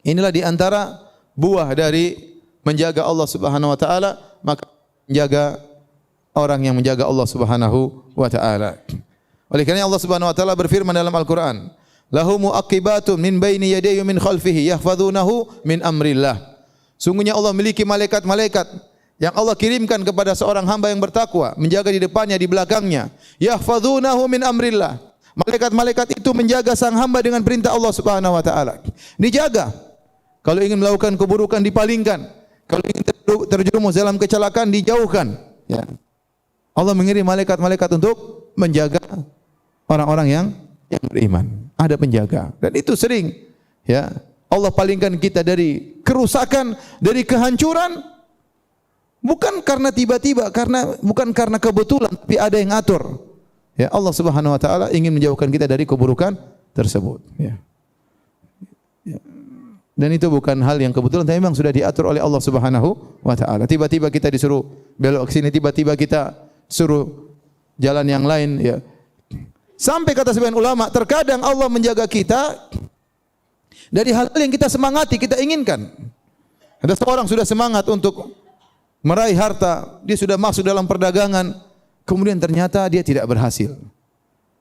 inilah di antara buah dari menjaga Allah Subhanahu wa taala, maka menjaga orang yang menjaga Allah Subhanahu wa taala. Oleh karena Allah Subhanahu wa taala berfirman dalam Al-Qur'an, "Lahu mu'aqibatun min baini yadayhi min khalfihi yahfazunahu min amrillah." Sungguhnya Allah memiliki malaikat-malaikat yang Allah kirimkan kepada seorang hamba yang bertakwa, menjaga di depannya, di belakangnya. Yahfazunahu min amrillah. Malaikat-malaikat itu menjaga sang hamba dengan perintah Allah Subhanahu wa taala. Dijaga. Kalau ingin melakukan keburukan dipalingkan. Kalau ingin terjerumus dalam kecelakaan dijauhkan. Ya. Allah mengirim malaikat-malaikat untuk menjaga orang-orang yang beriman. Ada penjaga. Dan itu sering, ya. Allah palingkan kita dari kerusakan, dari kehancuran, bukan karena tiba-tiba, bukan karena kebetulan, tapi ada yang atur. Ya, Allah Subhanahu wa taala ingin menjauhkan kita dari keburukan tersebut, ya. Ya. Dan itu bukan hal yang kebetulan, tapi memang sudah diatur oleh Allah Subhanahu wa taala. Tiba-tiba kita disuruh belok ke sini, tiba-tiba kita suruh jalan yang lain, ya. Sampai kata sebagian ulama, terkadang Allah menjaga kita dari hal yang kita semangati, kita inginkan. Ada seorang sudah semangat untuk meraih harta, dia sudah masuk dalam perdagangan, kemudian ternyata dia tidak berhasil.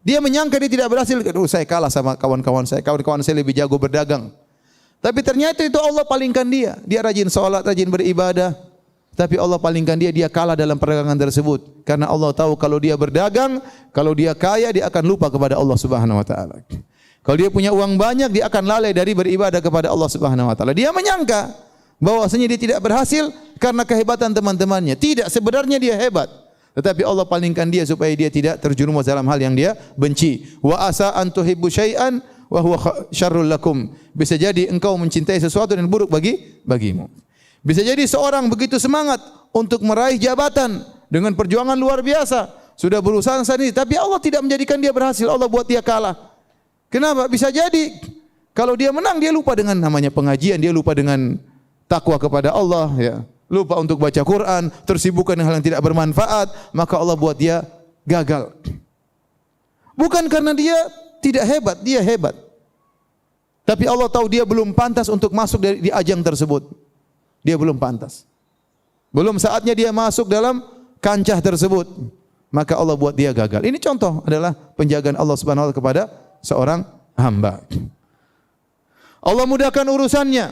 Dia menyangka dia tidak berhasil, saya kalah sama kawan-kawan saya lebih jago berdagang. Tapi ternyata itu Allah palingkan dia. Dia rajin sholat, rajin beribadah, tapi Allah palingkan dia kalah dalam perdagangan tersebut. Karena Allah tahu kalau dia berdagang, kalau dia kaya, dia akan lupa kepada Allah Subhanahu wa taala. Kalau dia punya uang banyak, dia akan lalai dari beribadah kepada Allah Subhanahu wa taala. Dia menyangka bahwasanya dia tidak berhasil karena kehebatan teman-temannya. Tidak, sebenarnya dia hebat. Tetapi Allah palingkan dia supaya dia tidak terjerumus dalam hal yang dia benci. Wa asa an tuhibbu syai'an wa huwa syarrul lakum. Bisa jadi engkau mencintai sesuatu dan buruk bagimu. Bisa jadi seorang begitu semangat untuk meraih jabatan dengan perjuangan luar biasa, sudah berusaha sendiri, tapi Allah tidak menjadikan dia berhasil. Allah buat dia kalah. Kenapa? Bisa jadi kalau dia menang, dia lupa dengan namanya pengajian, dia lupa dengan takwa kepada Allah, ya. Lupa untuk baca Quran, tersibukkan dengan hal yang tidak bermanfaat, maka Allah buat dia gagal. Bukan karena dia tidak hebat, dia hebat. Tapi Allah tahu dia belum pantas untuk masuk di ajang tersebut. Dia belum pantas. Belum saatnya dia masuk dalam kancah tersebut. Maka Allah buat dia gagal. Ini contoh adalah penjagaan Allah Subhanahu wa taala kepada seorang hamba. Allah mudahkan urusannya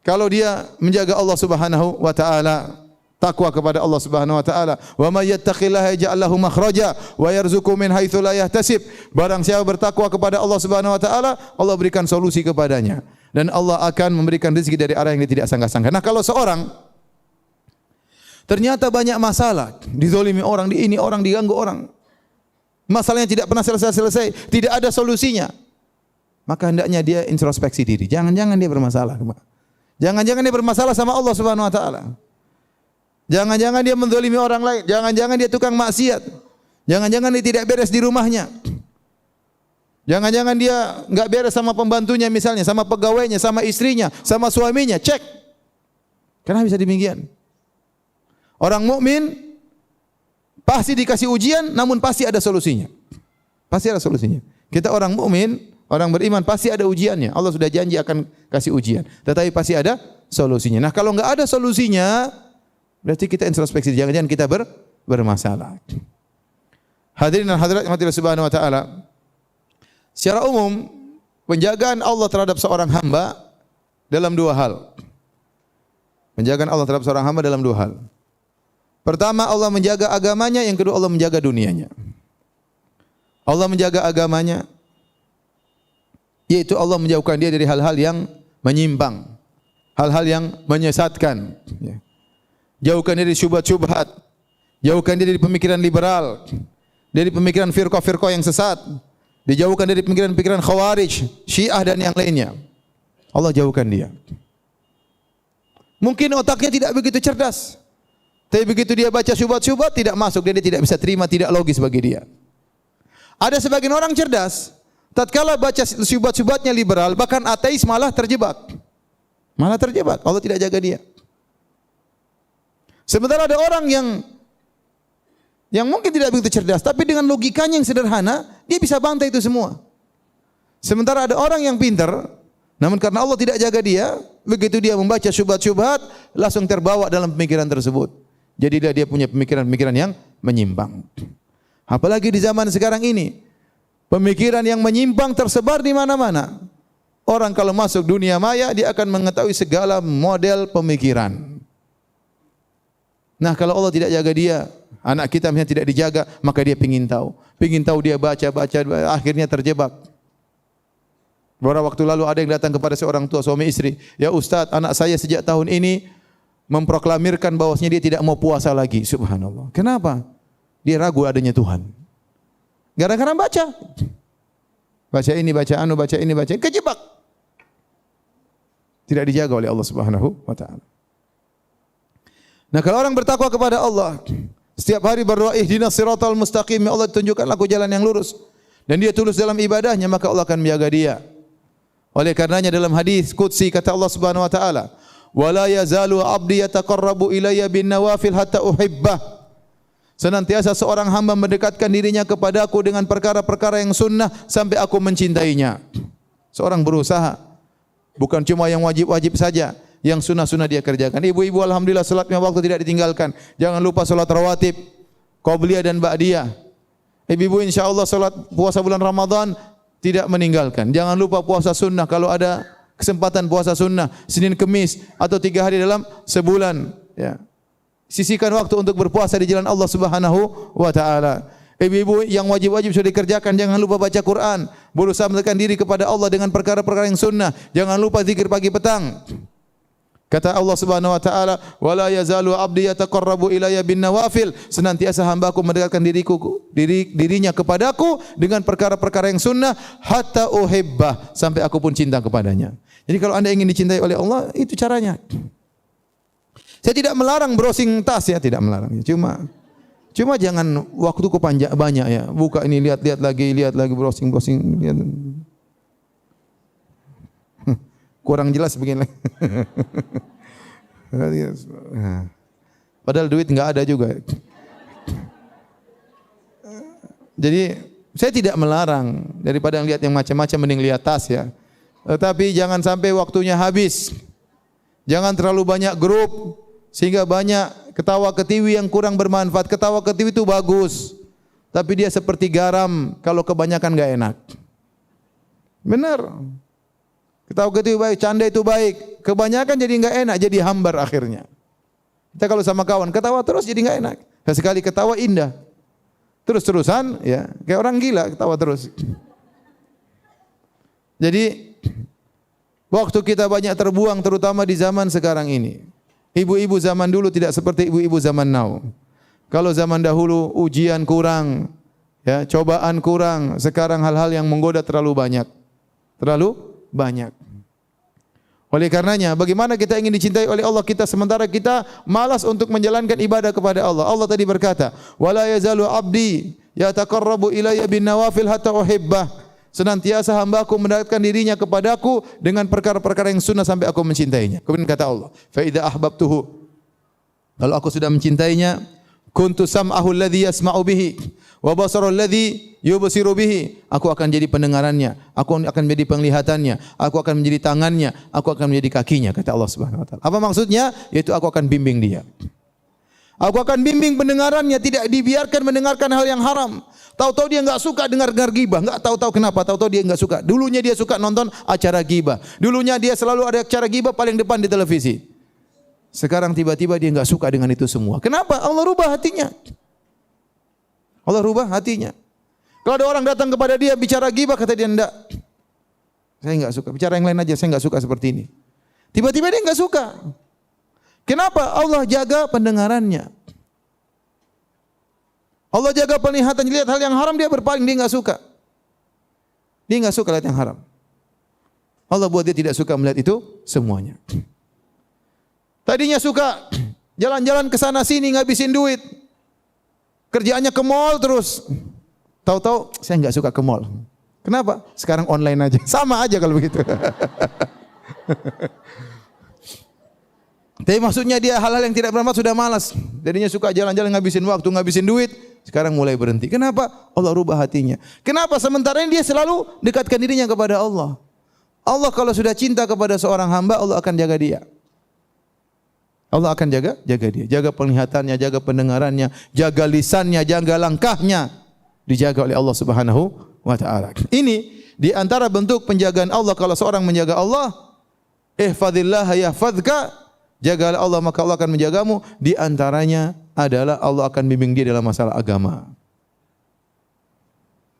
kalau dia menjaga Allah Subhanahu wa taala, takwa kepada Allah Subhanahu wa taala. Wa may yattaqillaha yaj'al lahu makhraja wa yarzuqhu min haitsu la yahtasib. Barang siapa bertakwa kepada Allah Subhanahu wa taala, Allah berikan solusi kepadanya dan Allah akan memberikan rezeki dari arah yang dia tidak sangka-sangka. Nah, kalau seorang ternyata banyak masalah, dizalimi orang, ini orang diganggu orang, masalahnya tidak pernah selesai-selesai, tidak ada solusinya, maka hendaknya dia introspeksi diri. Jangan-jangan dia bermasalah. Jangan-jangan dia bermasalah sama Allah Subhanahu wa taala. Jangan-jangan dia menzalimi orang lain, jangan-jangan dia tukang maksiat. Jangan-jangan dia tidak beres di rumahnya. Jangan-jangan dia enggak beres sama pembantunya misalnya, sama pegawainya, sama istrinya, sama suaminya. Cek. Kenapa bisa demikian? Orang mukmin pasti dikasih ujian, namun pasti ada solusinya. Pasti ada solusinya. Kita orang mukmin, orang beriman pasti ada ujiannya. Allah sudah janji akan kasih ujian. Tetapi pasti ada solusinya. Nah, kalau enggak ada solusinya, berarti kita introspeksi. Jangan-jangan kita bermasalah. Hadirin dan hadirat yang Allah Subhanahu wa taala. Secara umum, penjagaan Allah terhadap seorang hamba dalam dua hal. Penjagaan Allah terhadap seorang hamba dalam dua hal. Pertama, Allah menjaga agamanya, yang kedua Allah menjaga dunianya. Allah menjaga agamanya, yaitu Allah menjauhkan dia dari hal-hal yang menyimpang, hal-hal yang menyesatkan. Jauhkan dia dari syubhat-syubhat, jauhkan dia dari pemikiran liberal, dari pemikiran firqah-firqah yang sesat, dijauhkan dari pemikiran-pemikiran khawarij, syiah dan yang lainnya. Allah jauhkan dia. Mungkin otaknya tidak begitu cerdas, tapi begitu dia baca syubhat-syubhat tidak masuk, dia tidak bisa terima, tidak logis bagi dia. Ada sebagian orang cerdas, tatkala baca syubhat-syubhatnya liberal, bahkan ateis malah terjebak. Malah terjebak, Allah tidak jaga dia. Sementara ada orang yang mungkin tidak begitu cerdas, tapi dengan logikanya yang sederhana, dia bisa bantai itu semua. Sementara ada orang yang pintar, namun karena Allah tidak jaga dia, begitu dia membaca syubhat-syubhat, langsung terbawa dalam pemikiran tersebut. Jadi dia punya pemikiran-pemikiran menyimpang. Apalagi di zaman sekarang ini, pemikiran yang menyimpang tersebar di mana-mana. Orang kalau masuk dunia maya, dia akan mengetahui segala model pemikiran. Nah, kalau Allah tidak jaga dia, anak kita misalnya tidak dijaga, maka dia pingin tahu. Pingin tahu, dia baca, akhirnya terjebak. Beberapa waktu lalu ada yang datang kepada seorang tua suami istri, "Ya Ustaz, anak saya sejak tahun ini memproklamirkan bahwasanya dia tidak mau puasa lagi." Subhanallah. Kenapa? Dia ragu adanya Tuhan. Gara-gara baca. Baca ini, baca anu, baca ini, baca ini, kejebak. Tidak dijaga oleh Allah Subhanahu wa taala. Nah, kalau orang bertakwa kepada Allah, setiap hari berdoa ihdinas siratal mustaqim, ya Allah tunjukkanlah aku jalan yang lurus, dan dia tulus dalam ibadahnya, maka Allah akan menjaga dia. Oleh karenanya dalam hadis qudsi kata Allah Subhanahu wa taala, "Wala yazalu 'abdi yataqarrabu ilayya bin nawafil hatta uhibbah." Senantiasa seorang hamba mendekatkan dirinya kepadaku dengan perkara-perkara yang sunnah sampai aku mencintainya. Seorang berusaha, bukan cuma yang wajib-wajib saja, yang sunnah-sunnah dia kerjakan. Ibu-ibu alhamdulillah salat lima waktu tidak ditinggalkan. Jangan lupa salat rawatib, qabliyah dan ba'diyah. Ibu-ibu insyaallah salat puasa bulan Ramadan tidak meninggalkan. Jangan lupa puasa sunnah kalau ada kesempatan puasa sunnah Senin Kemis atau 3 hari dalam sebulan, ya. Sisihkan waktu untuk berpuasa di jalan Allah Subhanahu wa taala. Ibu-ibu yang wajib-wajib sudah dikerjakan, jangan lupa baca Quran, berusaha mendekatkan diri kepada Allah dengan perkara-perkara yang sunnah. Jangan lupa zikir pagi petang. Kata Allah Subhanahu wa taala, "Wala yazalu 'abdi yataqarrabu ilayya bin nawafil." Senantiasa hamba-Ku mendekatkan dirinya kepadaku dengan perkara-perkara yang sunnah hatta uhibbah, sampai aku pun cinta kepadanya. Jadi kalau Anda ingin dicintai oleh Allah, itu caranya. Saya tidak melarang browsing tas, ya, tidak melarang. Cuma jangan waktuku panjang banyak, ya. Buka ini lihat lagi browsing lihat. Kurang jelas begini. Padahal duit enggak ada juga. Jadi saya tidak melarang, daripada lihat yang macam-macam mending lihat tas, ya. Tetapi jangan sampai waktunya habis. Jangan terlalu banyak grup sehingga banyak ketawa ketiwi yang kurang bermanfaat. Ketawa ketiwi itu bagus, tapi dia seperti garam, kalau kebanyakan enggak enak. Benar. Ketawa ketiwi baik, canda itu baik. Kebanyakan jadi enggak enak, jadi hambar akhirnya. Kita kalau sama kawan ketawa terus jadi enggak enak. Sekali ketawa indah. Terus-terusan, ya, kayak orang gila ketawa terus. Jadi waktu kita banyak terbuang, terutama di zaman sekarang ini. Ibu-ibu zaman dulu tidak seperti ibu-ibu zaman now. Kalau zaman dahulu ujian kurang, ya, cobaan kurang. Sekarang hal-hal yang menggoda terlalu banyak. Oleh karenanya, bagaimana kita ingin dicintai oleh Allah kita sementara kita malas untuk menjalankan ibadah kepada Allah. Allah tadi berkata, "Wala yazalu 'abdi yataqarrabu ilayya bin nawafil hatta uhibbah." Senantiasa hamba-Ku mendekatkan dirinya kepadaku dengan perkara-perkara yang sunnah sampai aku mencintainya. Kemudian kata Allah, "Fa idza ahbabtuhu." Kalau aku sudah mencintainya, kuntu sam'ahu alladhi yasma'u bihi wa basarahu alladhi yubsiru bihi. Aku akan jadi pendengarannya, aku akan menjadi penglihatannya, aku akan menjadi tangannya, aku akan menjadi kakinya, kata Allah Subhanahu wa taala. Apa maksudnya? Yaitu aku akan bimbing dia. Aku akan bimbing pendengarannya, tidak dibiarkan mendengarkan hal yang haram. Tahu-tahu dia enggak suka dengar gibah, enggak tahu-tahu kenapa, tahu-tahu dia enggak suka. Dulunya dia suka nonton acara gibah. Dulunya dia selalu ada acara gibah paling depan di televisi. Sekarang tiba-tiba dia enggak suka dengan itu semua. Kenapa? Allah rubah hatinya. Allah rubah hatinya. Kalau ada orang datang kepada dia bicara gibah, kata dia, enggak. Saya enggak suka. Bicara yang lain aja, saya enggak suka seperti ini. Tiba-tiba dia enggak suka. Kenapa? Allah jaga pendengarannya. Allah jaga penglihatan, lihat hal yang haram dia berpaling, dia enggak suka. Dia enggak suka lihat yang haram. Allah buat dia tidak suka melihat itu semuanya. Tadinya suka jalan-jalan ke sana sini ngabisin duit. Kerjaannya ke mall terus. Tahu-tahu saya enggak suka ke mall. Kenapa? Sekarang online aja. Sama aja kalau begitu. Tapi maksudnya dia hal-hal yang tidak bermanfaat sudah malas. Jadinya suka jalan-jalan ngabisin waktu, ngabisin duit. Sekarang mulai berhenti. Kenapa? Allah rubah hatinya. Kenapa? Sementara ini dia selalu dekatkan dirinya kepada Allah. Allah kalau sudah cinta kepada seorang hamba, Allah akan jaga dia. Allah akan jaga dia, jaga penglihatannya, jaga pendengarannya, jaga lisannya, jaga langkahnya, dijaga oleh Allah Subhanahu wa taala. Ini di antara bentuk penjagaan Allah. Kalau seorang menjaga Allah, ihfazillaha yahfazka, jagalah Allah maka Allah akan menjagamu. Di antaranya adalah Allah akan bimbing dia dalam masalah agama.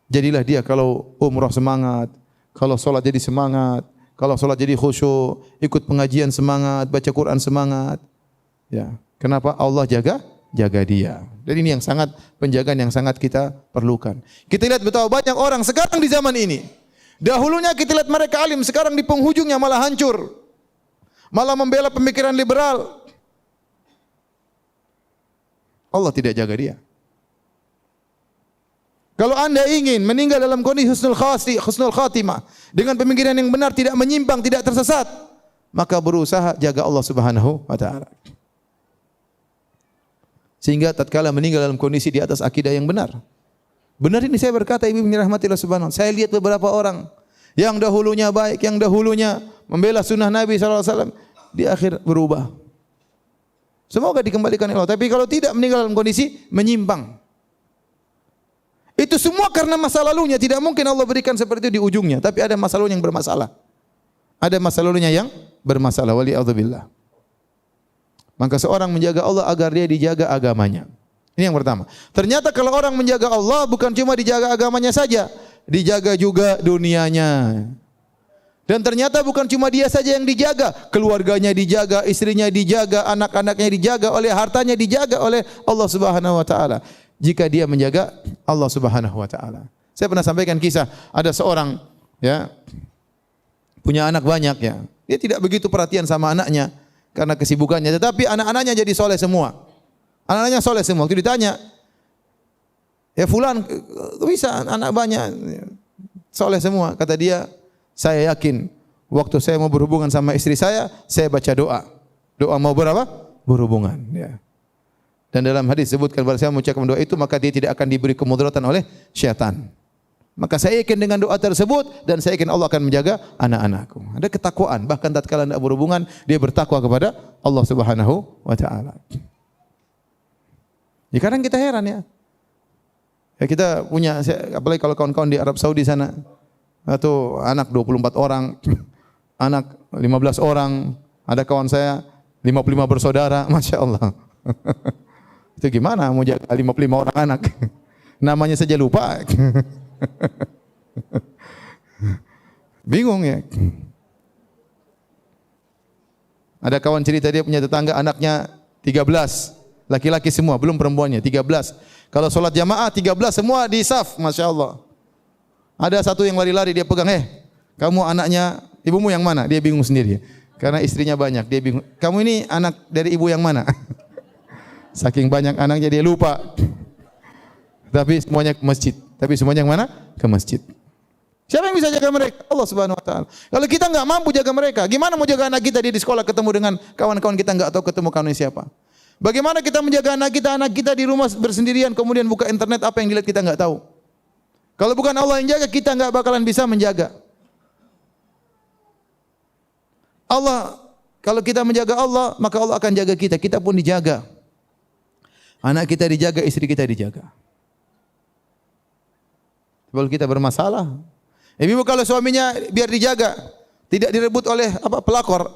Jadilah dia kalau umrah semangat, kalau salat jadi semangat, kalau salat jadi khusyuk, ikut pengajian semangat, baca Quran semangat. Ya, kenapa? Allah jaga dia. Dan ini yang sangat penjagaan yang sangat kita perlukan. Kita lihat betapa banyak orang sekarang di zaman ini. Dahulunya kita lihat mereka alim, sekarang di penghujungnya malah hancur. Malah membela pemikiran liberal. Allah tidak jaga dia. Kalau anda ingin meninggal dalam kondisi husnul khatimah, dengan pemikiran yang benar, tidak menyimpang, tidak tersesat, maka berusaha jaga Allah Subhanahu wa taala. Sehingga tatkala meninggal dalam kondisi di atas akidah yang benar. Benar ini saya berkata, ibu rahmatillah subhanahu. Saya lihat beberapa orang yang dahulunya baik, yang dahulunya membela sunnah Nabi SAW, di akhir berubah. Semoga dikembalikan oleh Allah. Tapi kalau tidak, meninggal dalam kondisi menyimpang. Itu semua karena masa lalunya. Tidak mungkin Allah berikan seperti itu di ujungnya. Tapi ada masa lalunya yang bermasalah. Ada masa lalunya yang bermasalah. Wali'adzubillah. Maka seorang menjaga Allah agar dia dijaga agamanya. Ini yang pertama. Ternyata kalau orang menjaga Allah bukan cuma dijaga agamanya saja, dijaga juga dunianya. Dan ternyata bukan cuma dia saja yang dijaga, keluarganya dijaga, istrinya dijaga, anak-anaknya dijaga, oleh hartanya dijaga oleh Allah Subhanahu wa taala. Jika dia menjaga Allah Subhanahu wa taala. Saya pernah sampaikan kisah, ada seorang ya punya anak banyak ya. Dia tidak begitu perhatian sama anaknya karena kesibukannya, tetapi anak-anaknya jadi soleh semua. Anak-anaknya soleh semua. Waktu ditanya, ya fulan bisa anak banyak soleh semua. Kata dia, saya yakin waktu saya mau berhubungan sama istri saya baca doa. Doa mau berapa? Berhubungan. Ya. Dan dalam hadis disebutkan barang siapa mengucapkan doa itu maka dia tidak akan diberi kemudaratan oleh syaitan. Maka saya yakin dengan doa tersebut dan saya yakin Allah akan menjaga anak-anakku. Ada ketakwaan, bahkan tatkala tidak berhubungan dia bertakwa kepada Allah Subhanahu wa taala. Ya kadang kita heran ya. Ya kita punya, apalagi kalau kawan-kawan di Arab Saudi sana, atau anak 24 orang, anak 15 orang, ada kawan saya 55 bersaudara, Masya Allah. Itu gimana mau jaga 55 orang anak? Namanya saja lupa. Bingung ya. Ada kawan cerita dia punya tetangga anaknya 13, laki-laki semua, belum perempuannya, 13. Kalau sholat jamaah 13 semua di saf, Masya Allah. Ada satu yang lari-lari dia pegang, kamu anaknya ibumu yang mana? Dia bingung sendiri. Karena istrinya banyak, dia bingung. Kamu ini anak dari ibu yang mana? Saking banyak anaknya dia lupa. Tapi semuanya ke masjid. Tapi semuanya yang mana? Ke masjid. Siapa yang bisa jaga mereka? Allah Subhanahu wa taala. Kalau kita enggak mampu jaga mereka, gimana mau jaga anak kita, dia di sekolah ketemu dengan kawan-kawan kita enggak tahu ketemu kawan siapa? Bagaimana kita menjaga anak kita di rumah bersendirian kemudian buka internet apa yang dilihat kita enggak tahu? Kalau bukan Allah yang jaga, kita enggak bakalan bisa menjaga. Allah, kalau kita menjaga Allah, maka Allah akan jaga kita. Kita pun dijaga. Anak kita dijaga, istri kita dijaga. Kalau kita bermasalah, ibu kalau suaminya biar dijaga, tidak direbut oleh pelakor.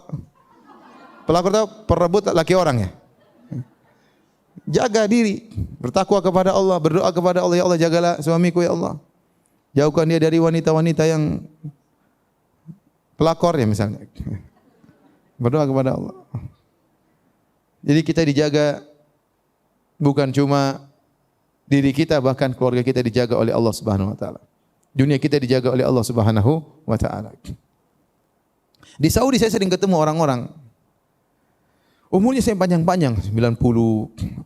Pelakor itu perebut laki orang ya. Jaga diri, bertakwa kepada Allah, berdoa kepada Allah, ya Allah jagalah suamiku ya Allah. Jauhkan dia dari wanita-wanita yang pelakor ya misalnya. Berdoa kepada Allah. Jadi kita dijaga bukan cuma diri kita, bahkan keluarga kita dijaga oleh Allah Subhanahu wa taala. Dunia kita dijaga oleh Allah Subhanahu wa taala. Di Saudi saya sering ketemu orang-orang umurnya saya panjang-panjang, 90, 80,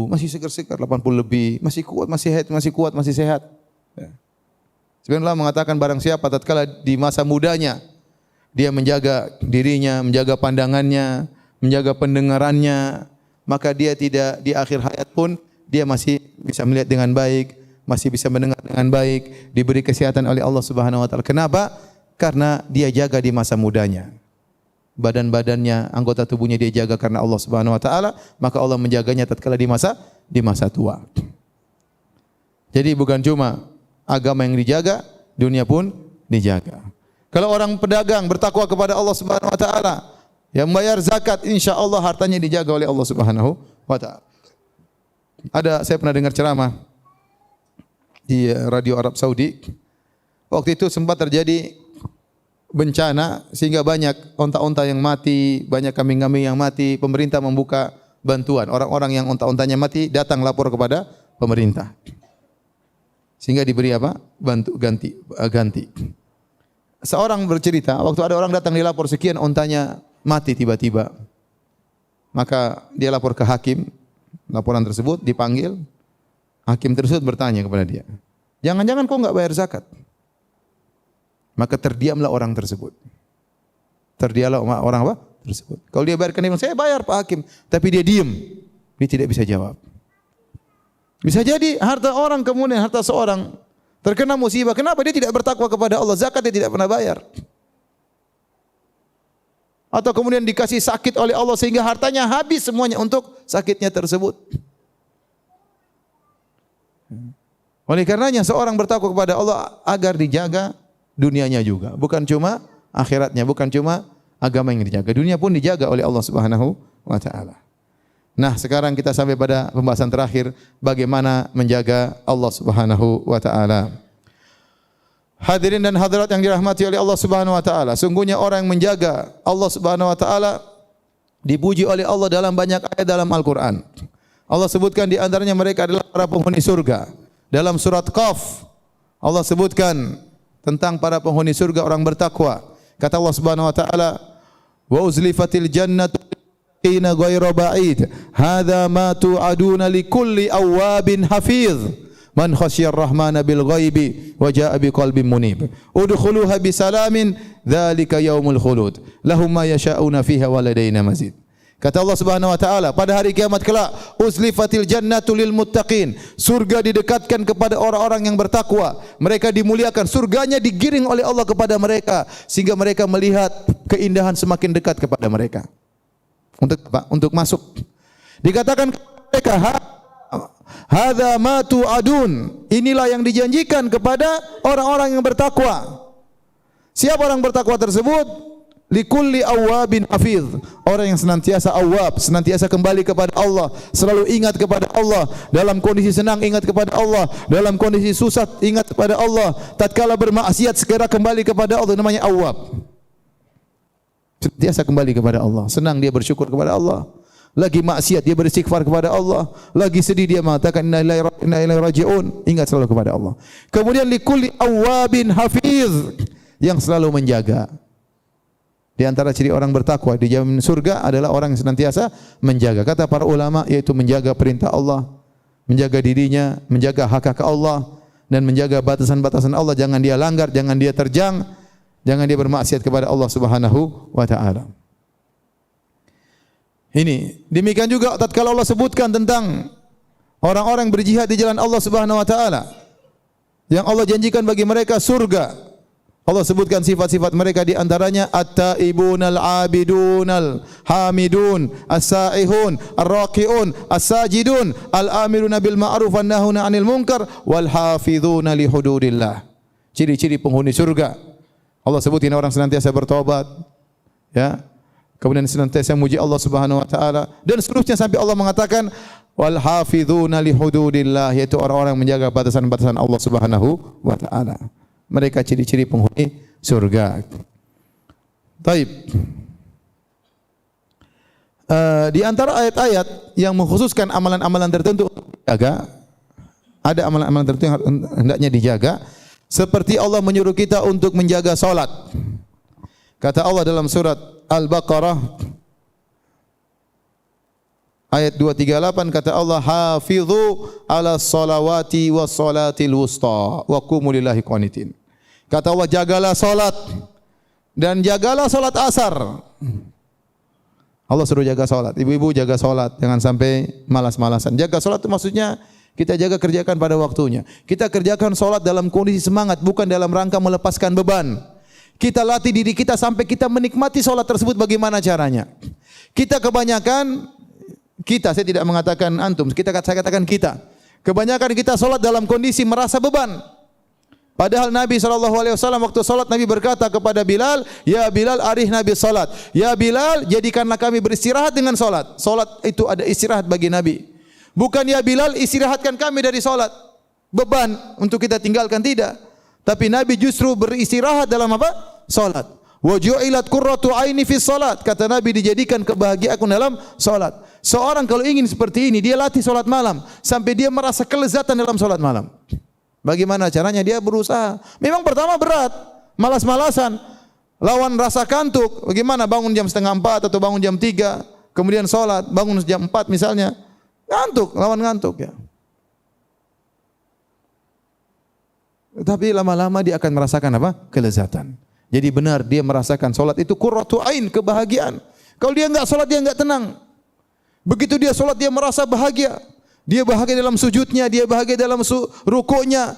masih segar-segar, 80 lebih, masih kuat, masih sehat. Ya. Sebenarnya Allah mengatakan barang siapa tatkala di masa mudanya dia menjaga dirinya, menjaga pandangannya, menjaga pendengarannya, maka dia tidak di akhir hayat pun dia masih bisa melihat dengan baik, masih bisa mendengar dengan baik, diberi kesehatan oleh Allah Subhanahu wa taala. Kenapa? Karena dia jaga di masa mudanya. badan-badannya, anggota tubuhnya dia jaga karena Allah Subhanahu wa taala, maka Allah menjaganya tatkala di masa tua. Jadi bukan cuma agama yang dijaga, dunia pun dijaga. Kalau orang pedagang bertakwa kepada Allah Subhanahu wa taala, yang membayar zakat, insyaallah hartanya dijaga oleh Allah Subhanahu wa taala. Saya pernah dengar ceramah di radio Arab Saudi. Waktu itu sempat terjadi bencana sehingga banyak onta-onta yang mati, banyak kambing-kambing yang mati. Pemerintah membuka bantuan. Orang-orang yang onta-ontanya mati datang lapor kepada pemerintah. Sehingga diberi apa? Ganti. Seorang bercerita, waktu ada orang datang dilapor sekian ontanya mati tiba-tiba. Maka dia lapor ke hakim. Laporan tersebut dipanggil, hakim tersebut bertanya kepada dia, jangan-jangan kau enggak bayar zakat? Maka terdiamlah orang tersebut. Terdiamlah orang apa? Tersebut. Kalau dia bayarkan, dia bilang, saya bayar Pak Hakim, tapi dia diam, dia tidak bisa jawab. Bisa jadi harta orang kemudian harta seorang terkena musibah. Kenapa dia tidak bertakwa kepada Allah? Zakat dia tidak pernah bayar. Atau kemudian dikasih sakit oleh Allah sehingga hartanya habis semuanya untuk sakitnya tersebut. Oleh karenanya seorang bertakwa kepada Allah agar dijaga dunianya juga, bukan cuma akhiratnya, bukan cuma agama yang dijaga, dunia pun dijaga oleh Allah Subhanahu wa taala. Nah, sekarang kita sampai pada pembahasan terakhir, bagaimana menjaga Allah Subhanahu wa taala. Hadirin dan hadirat yang dirahmati oleh Allah Subhanahu wa taala, sungguhnya orang yang menjaga Allah Subhanahu wa taala dipuji oleh Allah dalam banyak ayat dalam Al-Qur'an. Allah sebutkan di antaranya mereka adalah para penghuni surga. Dalam surat Qaf Allah sebutkan tentang para penghuni surga orang bertakwa. Kata Allah Subhanahu wa taala, "Wa uzlifatil jannatu lil ghairu ba'id. Hadza ma tu'aduna likulli awwabin hafiz." Man khasyiyar rahmana bil ghaibi wa jaa'a biqalbin munib. Udkhuluha bisalamin dzalika yaumul khulud. Lahum ma yasha'una fiha wa ladaina mazid. Kata Allah Subhanahu wa taala, pada hari kiamat kelak, uzlifatil jannatu lil muttaqin. Surga didekatkan kepada orang-orang yang bertakwa. Mereka dimuliakan, surganya digiring oleh Allah kepada mereka sehingga mereka melihat keindahan semakin dekat kepada mereka. Untuk masuk. Dikatakan kepada mereka, hadza ma tu'adun. Inilah yang dijanjikan kepada orang-orang yang bertakwa. Siapa orang bertakwa tersebut? Likulli awwabin hafiz. Orang yang senantiasa awwab, senantiasa kembali kepada Allah, selalu ingat kepada Allah, dalam kondisi senang ingat kepada Allah, dalam kondisi susah ingat kepada Allah, tatkala bermaksiat segera kembali kepada Allah, namanya awwab. Senantiasa kembali kepada Allah, senang dia bersyukur kepada Allah. Lagi maksiat dia beristighfar kepada Allah, lagi sedih dia mengatakan inna ilaihi raji'un, ingat selalu kepada Allah. Kemudian likulli awwabin hafiz, yang selalu menjaga. Di antara ciri orang bertakwa di jamin surga adalah orang yang senantiasa menjaga. Kata para ulama yaitu menjaga perintah Allah, menjaga dirinya, menjaga hak-hak Allah dan menjaga batasan-batasan Allah, jangan dia langgar, jangan dia terjang, jangan dia bermaksiat kepada Allah Subhanahu wa taala. Ini demikian juga tatkala Allah sebutkan tentang orang-orang berjihad di jalan Allah Subhanahu wa taala yang Allah janjikan bagi mereka surga. Allah sebutkan sifat-sifat mereka, di antaranya at-taibunal abidunal hamidun as-saihun ar-raqiun as-sajidun al-amiruna bil ma'ruf wan nahuna 'anil munkar wal hafizuna li hududillah. Ciri-ciri penghuni surga. Allah sebutin orang senantiasa bertobat, ya. Kemudian senantiasa memuji Allah Subhanahu wa taala dan seterusnya sampai Allah mengatakan wal hafizuna li hududillah, yaitu orang-orang menjaga batasan-batasan Allah Subhanahu wa taala. Mereka ciri-ciri penghuni surga. Taib. Di antara ayat-ayat yang mengkhususkan amalan-amalan tertentu untuk dijaga, ada amalan-amalan tertentu yang hendaknya dijaga, seperti Allah menyuruh kita untuk menjaga salat. Kata Allah dalam surat Al-Baqarah ayat 238, kata Allah, hafizu ala salawati was salatil wusta wa qumu lillahi qanitin. Kata Allah, jagalah salat dan jagalah salat asar. Allah suruh jaga salat. Ibu-ibu jaga salat, jangan sampai malas-malasan. Jaga salat itu maksudnya kita jaga, kerjakan pada waktunya. Kita kerjakan salat dalam kondisi semangat, bukan dalam rangka melepaskan beban. Kita latih diri kita sampai kita menikmati salat tersebut. Bagaimana caranya? Kita kebanyakan, saya tidak mengatakan antum, saya katakan kita. Kebanyakan kita salat dalam kondisi merasa beban. Padahal Nabi SAW waktu salat Nabi berkata kepada Bilal, "Ya Bilal, arihna bis salat." Ya Bilal, jadikanlah kami beristirahat dengan salat. Salat itu ada istirahat bagi Nabi. Bukan ya Bilal, istirahatkan kami dari salat. Beban untuk kita tinggalkan, tidak. Tapi Nabi justru beristirahat dalam apa? Salat. Wa ju'ilat qurratu aini fi salat. Kata Nabi, dijadikan kebahagiaanku dalam salat. Seorang kalau ingin seperti ini, dia latih salat malam sampai dia merasa kelezatan dalam salat malam. Bagaimana caranya? Dia berusaha. Memang pertama berat, malas-malasan, lawan rasa kantuk. Bagaimana bangun jam 3:30 atau bangun jam 3, kemudian salat, bangun jam 4 misalnya, ngantuk, lawan ngantuk ya. Tapi lama-lama dia akan merasakan apa? Kelezatan. Jadi benar dia merasakan salat itu qurratu ain, kebahagiaan. Kalau dia enggak salat, dia enggak tenang. Begitu dia salat, dia merasa bahagia. Dia bahagia dalam sujudnya, dia bahagia dalam rukuknya.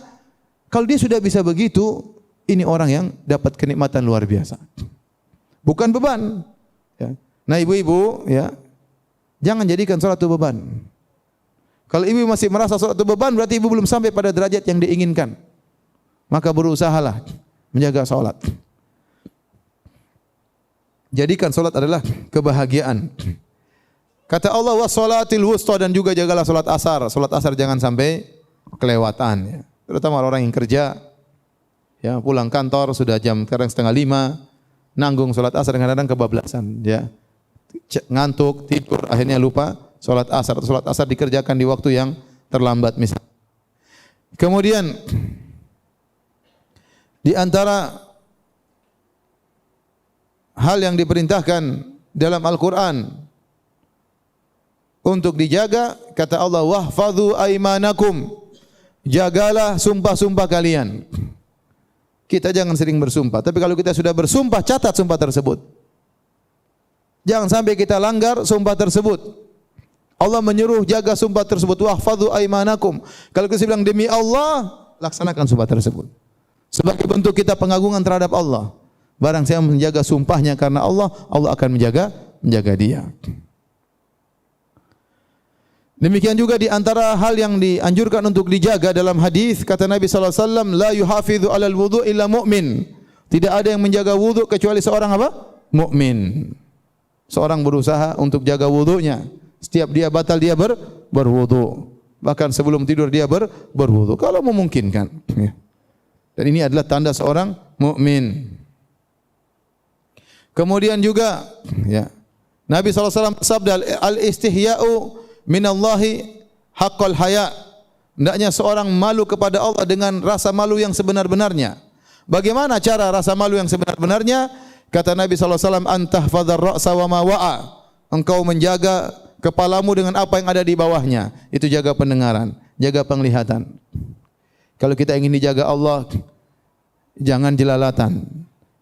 Kalau dia sudah bisa begitu, ini orang yang dapat kenikmatan luar biasa. Bukan beban. Ya. Nah ibu-ibu, ya, jangan jadikan salat itu beban. Kalau ibu masih merasa salat itu beban, berarti ibu belum sampai pada derajat yang diinginkan. Maka berusahalah menjaga salat. Jadikan salat adalah kebahagiaan. Kata Allah, wassalatil wusta, dan juga jagalah salat asar. Salat asar jangan sampai kelewatan ya. Terutama orang yang kerja ya, pulang kantor sudah jam sekarang 4:30, nanggung salat asar, kadang-kadang kebablasan ya. Ngantuk, tidur, akhirnya lupa salat asar. Salat asar dikerjakan di waktu yang terlambat misalnya. Kemudian di antara hal yang diperintahkan dalam Al-Qur'an untuk dijaga, kata Allah, wahfadhu aimanakum, jagalah sumpah-sumpah kalian. Kita jangan sering bersumpah, tapi kalau kita sudah bersumpah, catat sumpah tersebut. Jangan sampai kita langgar sumpah tersebut. Allah menyuruh jaga sumpah tersebut, wahfadhu aimanakum. Kalau kita bilang demi Allah, laksanakan sumpah tersebut. Sebagai bentuk kita pengagungan terhadap Allah. Barang siapa menjaga sumpahnya karena Allah, Allah akan menjaga dia. Demikian juga di antara hal yang dianjurkan untuk dijaga dalam hadis, kata Nabi sallallahu alaihi wasallam, la yuhafidhu 'alal wudu' illa mu'min. Tidak ada yang menjaga wudu kecuali seorang apa? Mukmin. Seorang berusaha untuk jaga wudunya. Setiap dia batal dia berwudu. Bahkan sebelum tidur dia berwudu kalau memungkinkan. Dan ini adalah tanda seorang mukmin. Kemudian juga ya, Nabi sallallahu alaihi wasallam bersabda, al-istihya'u minallahi haqqal haya. Hendaknya seorang malu kepada Allah dengan rasa malu yang sebenar-benarnya. Bagaimana cara rasa malu yang sebenar-benarnya? Kata Nabi sallallahu alaihi wasallam, antahfadzar ra'sa wa ma wa'a. Engkau menjaga kepalamu dengan apa yang ada di bawahnya. Itu jaga pendengaran, jaga penglihatan. Kalau kita ingin dijaga Allah, jangan jelalatan.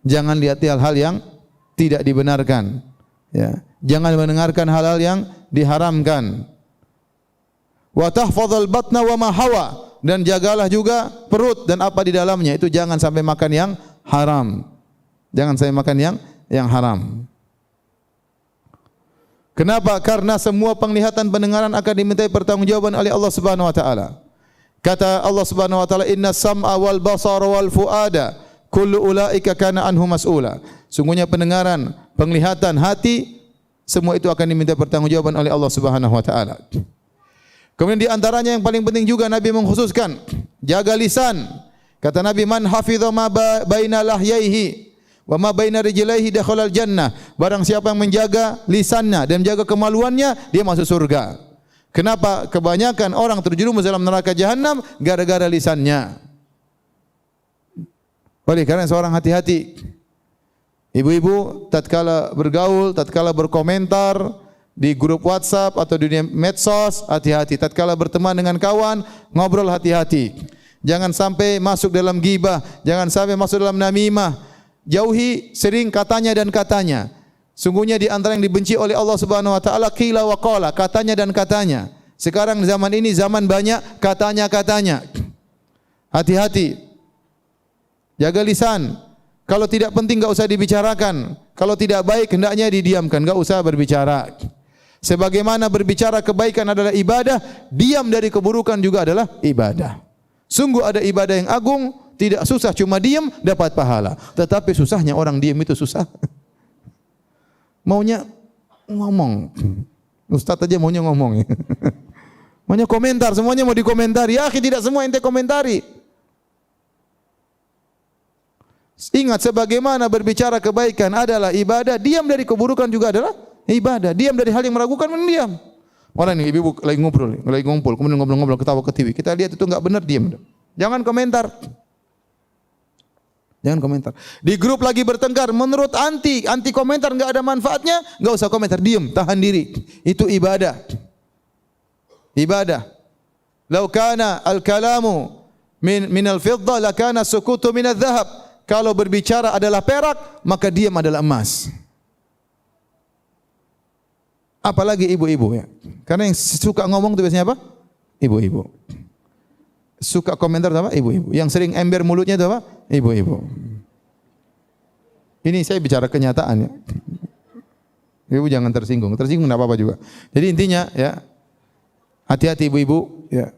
Jangan lihat hal-hal yang tidak dibenarkan. Ya. Jangan mendengarkan hal-hal yang diharamkan. Wa tahfadzal batna wa ma hawa, dan jagalah juga perut dan apa di dalamnya. Itu jangan sampai makan yang haram. Jangan sampai makan yang haram. Kenapa? Karena semua penglihatan, pendengaran akan dimintai pertanggungjawaban oleh Allah Subhanahu wa taala. Kata Allah Subhanahu wa taala, inna sam'a wal basara wal fuada kullu ulaika kana anhu mas'ula. Sungguhnya pendengaran, penglihatan, hati, semua itu akan diminta pertanggungjawaban oleh Allah Subhanahu wa taala. Kemudian di antaranya yang paling penting juga Nabi mengkhususkan jaga lisan. Kata Nabi, man hafidha ma baina lahyaihi wa ma baina rijlaihi dakhalal jannah. Barang siapa yang menjaga lisannya dan menjaga kemaluannya, dia masuk surga. Kenapa? Kebanyakan orang terjerumus dalam neraka jahanam gara-gara lisannya. Oleh karena seorang hati-hati. Ibu-ibu tatkala bergaul, tatkala berkomentar di grup WhatsApp atau di dunia medsos, hati-hati. Tatkala berteman dengan kawan, ngobrol hati-hati. Jangan sampai masuk dalam ghibah, jangan sampai masuk dalam namimah. Jauhi sering katanya dan katanya. Sungguhnya di antara yang dibenci oleh Allah Subhanahu wa taala qila wa qala, katanya dan katanya. Sekarang zaman ini zaman banyak katanya-katanya. Hati-hati. Jaga lisan. Kalau tidak penting enggak usah dibicarakan. Kalau tidak baik hendaknya didiamkan, enggak usah berbicara. Sebagaimana berbicara kebaikan adalah ibadah, diam dari keburukan juga adalah ibadah. Sungguh ada ibadah yang agung, tidak susah, cuma diam dapat pahala. Tetapi susahnya orang diam itu susah. Maunya ngomong. Ustaz aja maunya ngomong. Maunya komentar, semuanya mau dikomentari. Ya, tidak semua ente komentari. Ingat, sebagaimana berbicara kebaikan adalah ibadah, diam dari keburukan juga adalah ibadah. Diam dari hal yang meragukan, mendiam. Orang ini ibu lagi ngobrol, lagi ngumpul, kemudian ngobrol-ngobrol ketawa ketiwi. Kita lihat itu enggak benar, diam. Jangan komentar. Jangan komentar. Di grup lagi bertengkar, menurut anti komentar enggak ada manfaatnya, enggak usah komentar, diam, tahan diri. Itu ibadah. Ibadah. Lau kana al-kalamu min al-fiddah lakana sukutu min adh-dhahab. Kalau berbicara adalah perak, maka diam adalah emas. Apalagi ibu-ibu ya. Karena yang suka ngomong itu biasanya apa? Ibu-ibu. Suka komentar itu apa? Ibu-ibu. Yang sering ember mulutnya itu apa? Ibu-ibu. Ini saya bicara kenyataan ya. Ibu jangan tersinggung. Tersinggung enggak apa-apa juga. Jadi intinya ya, hati-hati ibu-ibu ya.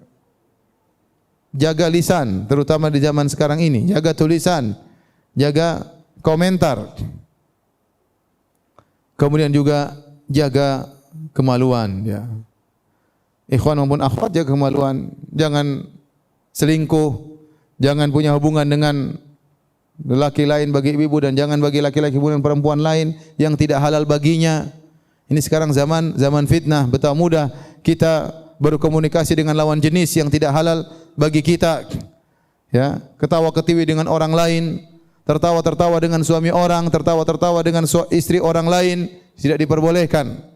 Jaga lisan, terutama di zaman sekarang ini. Jaga tulisan, jaga komentar. Kemudian juga jaga kemaluan ya. Ikhwan maupun akhwat, jaga kemaluan. Jangan selingkuh, jangan punya hubungan dengan lelaki lain bagi ibu dan jangan bagi laki-laki hubungan perempuan lain yang tidak halal baginya. Ini sekarang zaman fitnah, betapa mudah kita berkomunikasi dengan lawan jenis yang tidak halal bagi kita. Ya, ketawa ketiwi dengan orang lain, tertawa-tertawa dengan suami orang, tertawa-tertawa dengan istri orang lain, tidak diperbolehkan.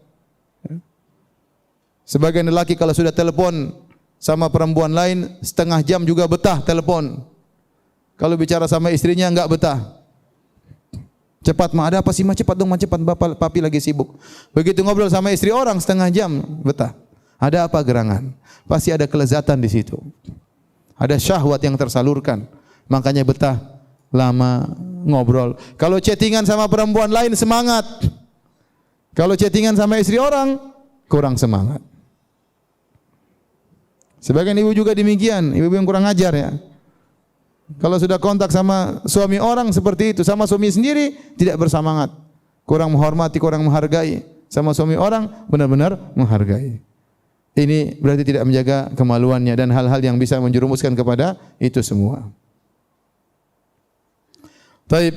Sebagian lelaki kalau sudah telepon sama perempuan lain, setengah jam juga betah telepon. Kalau bicara sama istrinya enggak betah. Cepat, Ma, ada apa sih, Ma? Cepat dong, Ma, cepat, Bapak, Papi lagi sibuk. Begitu ngobrol sama istri orang setengah jam, betah. Ada apa gerangan? Pasti ada kelezatan di situ. Ada syahwat yang tersalurkan. Makanya betah lama ngobrol. Kalau chattingan sama perempuan lain semangat. Kalau chattingan sama istri orang kurang semangat. Sebagian ibu juga demikian, ibu yang kurang ajar ya. Kalau sudah kontak sama suami orang seperti itu, sama suami sendiri tidak bersemangat. Kurang menghormati, kurang menghargai. Sama suami orang benar-benar menghargai. Ini berarti tidak menjaga kemaluannya dan hal-hal yang bisa menjerumuskan kepada itu semua. Baik,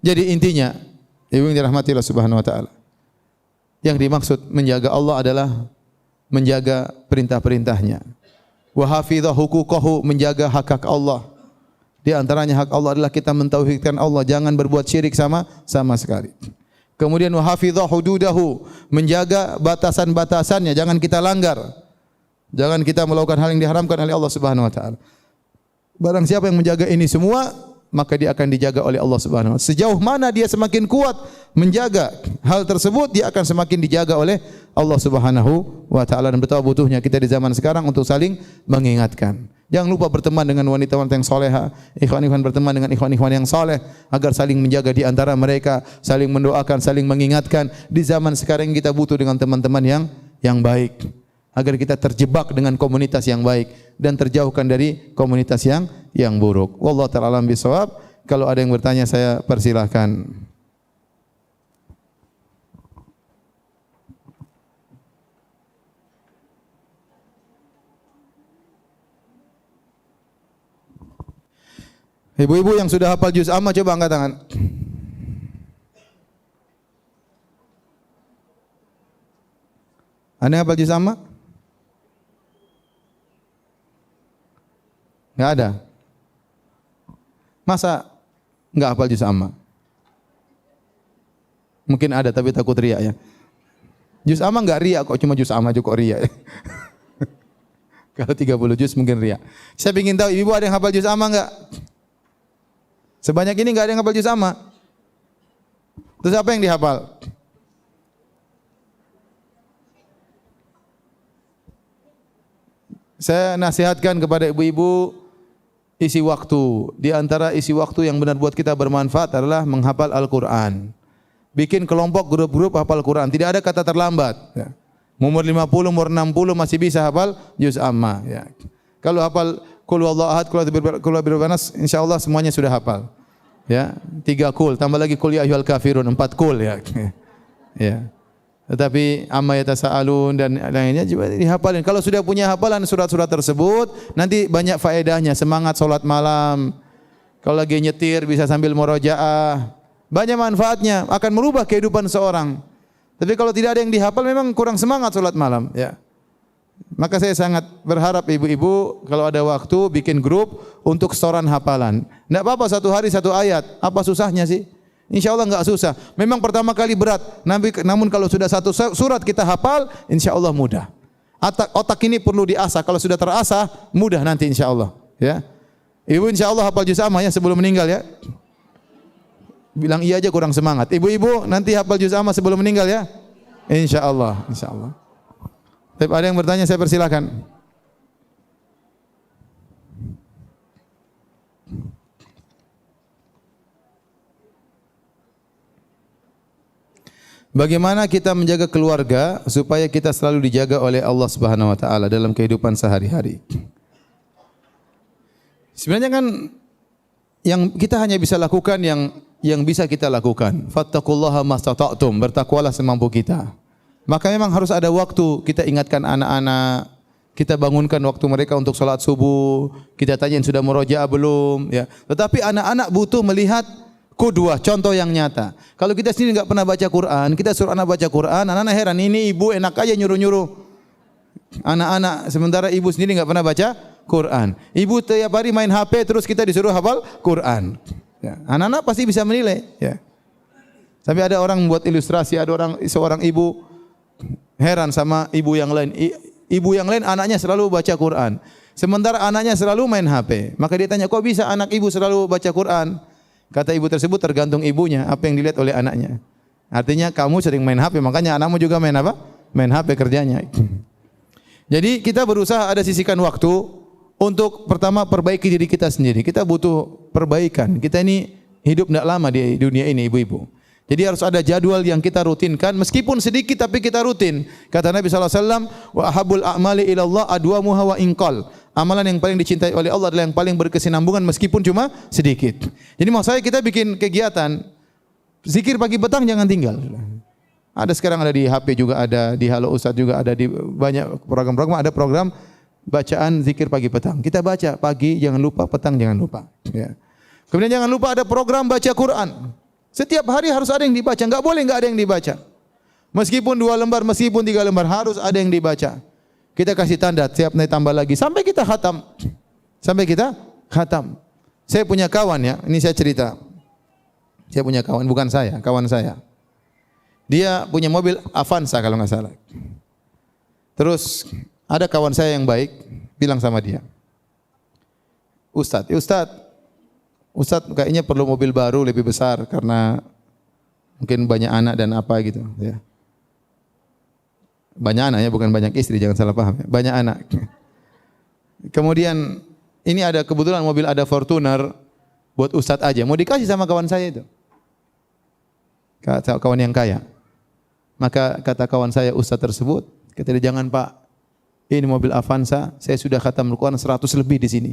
jadi intinya ibu yang dirahmati Allah Subhanahu wa taala. Yang dimaksud menjaga Allah adalah menjaga perintah-perintahnya. Wa hafidha huquqahu, menjaga hak-hak Allah. Di antaranya hak Allah adalah kita mentauhidkan Allah, jangan berbuat syirik sama sekali. Kemudian wa hafidha hududahu, menjaga batasan-batasannya, jangan kita langgar. Jangan kita melakukan hal yang diharamkan oleh Allah Subhanahu wa taala. Barang siapa yang menjaga ini semua, maka dia akan dijaga oleh Allah Subhanahu wa taala. Sejauh mana dia semakin kuat menjaga hal tersebut, dia akan semakin dijaga oleh Allah Subhanahu wa taala. Dan betapa butuhnya kita di zaman sekarang untuk saling mengingatkan. Jangan lupa berteman dengan wanita-wanita yang soleha, ikhwan-ikhwan berteman dengan ikhwan-ikhwan yang soleh, agar saling menjaga di antara mereka, saling mendoakan, saling mengingatkan. Di zaman sekarang kita butuh dengan teman-teman yang baik, agar kita terjebak dengan komunitas yang baik dan terjauhkan dari komunitas yang buruk. Wallahu ta'ala alam bisawab. Kalau ada yang bertanya saya persilahkan. Ibu-ibu yang sudah hafal juz amma coba angkat tangan. Ada yang hafal juz amma? Enggak ada. Masa enggak hafal juz amma? Mungkin ada tapi takut riya ya. Juz amma enggak riya kok, cuma juz amma aja kok riya ya. Kalau 30 juz mungkin riya. Saya ingin tahu ibu ada yang hafal juz amma enggak? Sebanyak ini enggak ada yang hafal juz amma. Terus apa yang dihafal? Saya nasihatkan kepada ibu-ibu isi waktu. Di antara isi waktu yang benar buat kita bermanfaat adalah menghafal Al-Quran. Bikin kelompok grup-grup hafal Quran. Tidak ada kata terlambat. Ya. Umur 50, umur 60 masih bisa hafal juz amma. Ya. Kalau hafal Qul huwallahu ahad, Qul a'udzu Nas, insyaallah semuanya sudah hafal. Ya, 3 kul, tambah lagi Qul ya ayyuhal kafirun, 4 kul ya. Ya. Tetapi amma yatasaalun dan lainnya juga dihafalin. Kalau sudah punya hafalan surat-surat tersebut, nanti banyak faedahnya, semangat salat malam. Kalau lagi nyetir bisa sambil murojaah. Banyak manfaatnya, akan merubah kehidupan seorang. Tapi kalau tidak ada yang dihafal memang kurang semangat salat malam, ya. Maka saya sangat berharap ibu-ibu kalau ada waktu bikin grup untuk setoran hafalan. Enggak apa-apa satu hari satu ayat, apa susahnya sih? Insya Allah enggak susah. Memang pertama kali berat, namun kalau sudah satu surat kita hafal, insya Allah mudah. Otak ini perlu diasah. Kalau sudah terasah, mudah nanti insya Allah. Ya, ibu insya Allah hafal juz amma ya sebelum meninggal ya. Bilang iya aja kurang semangat. Ibu-ibu nanti hafal juz amma sebelum meninggal ya. Insya Allah, insya Allah. Tapi ada yang bertanya, saya persilakan. Bagaimana kita menjaga keluarga supaya kita selalu dijaga oleh Allah Subhanahu wa taala dalam kehidupan sehari-hari? Sebenarnya kan yang kita hanya bisa lakukan yang bisa kita lakukan. Fattaqullaha mastata'tum, bertakwalah semampu kita. Maka memang harus ada waktu kita ingatkan anak-anak, kita bangunkan waktu mereka untuk salat subuh, kita tanyain sudah murojaah belum, ya. Tetapi anak-anak butuh melihat qudwah, contoh yang nyata. Kalau kita sendiri enggak pernah baca Quran, kita suruh anak baca Quran, anak-anak heran, ini ibu enak aja nyuruh-nyuruh anak-anak, sementara ibu sendiri enggak pernah baca Quran. Ibu tiap hari main HP terus kita disuruh hafal Quran. Ya, anak-anak pasti bisa menilai, ya. Tapi ada orang membuat ilustrasi, ada seorang ibu heran sama ibu yang lain. Ibu yang lain anaknya selalu baca Quran, sementara anaknya selalu main HP. Maka dia tanya, kok bisa anak ibu selalu baca Quran? Kata ibu tersebut, tergantung ibunya, apa yang dilihat oleh anaknya. Artinya kamu sering main HP, makanya anakmu juga main apa? Main HP kerjanya. Jadi kita berusaha ada sisihkan waktu untuk pertama perbaiki diri kita sendiri. Kita butuh perbaikan. Kita ini hidup tidak lama di dunia ini, ibu-ibu. Jadi harus ada jadwal yang kita rutinkan, meskipun sedikit tapi kita rutin. Kata Nabi SAW, wa ahabul a'mali ilallah adwamuha wa inqal. Amalan yang paling dicintai oleh Allah adalah yang paling berkesinambungan meskipun cuma sedikit. Jadi maksud saya kita bikin kegiatan zikir pagi petang jangan tinggal. Ada sekarang ada di HP juga ada, di Halo Ustaz juga ada, di banyak program-program ada program bacaan zikir pagi petang. Kita baca pagi jangan lupa, petang jangan lupa. Ya. Kemudian jangan lupa ada program baca Quran. Setiap hari harus ada yang dibaca, enggak boleh enggak ada yang dibaca. Meskipun 2 lembar, meskipun 3 lembar harus ada yang dibaca. Kita kasih tanda, tiap naik tambah lagi sampai kita khatam. Sampai kita khatam. Saya punya kawan ya, ini saya cerita. Saya punya kawan, bukan saya, kawan saya. Dia punya mobil Avanza kalau enggak salah. Terus ada kawan saya yang baik bilang sama dia, Ustaz kayaknya perlu mobil baru lebih besar karena mungkin banyak anak dan apa gitu, ya. Banyak anaknya bukan banyak istri, jangan salah paham. Ya. Banyak anak. Kemudian ini ada kebetulan mobil ada Fortuner buat Ustaz aja, mau dikasih sama kawan saya itu. Kawan yang kaya. Maka kata kawan saya Ustaz tersebut, kata dia, jangan Pak, ini mobil Avanza, saya sudah khatam Al-Quran 100 lebih di sini.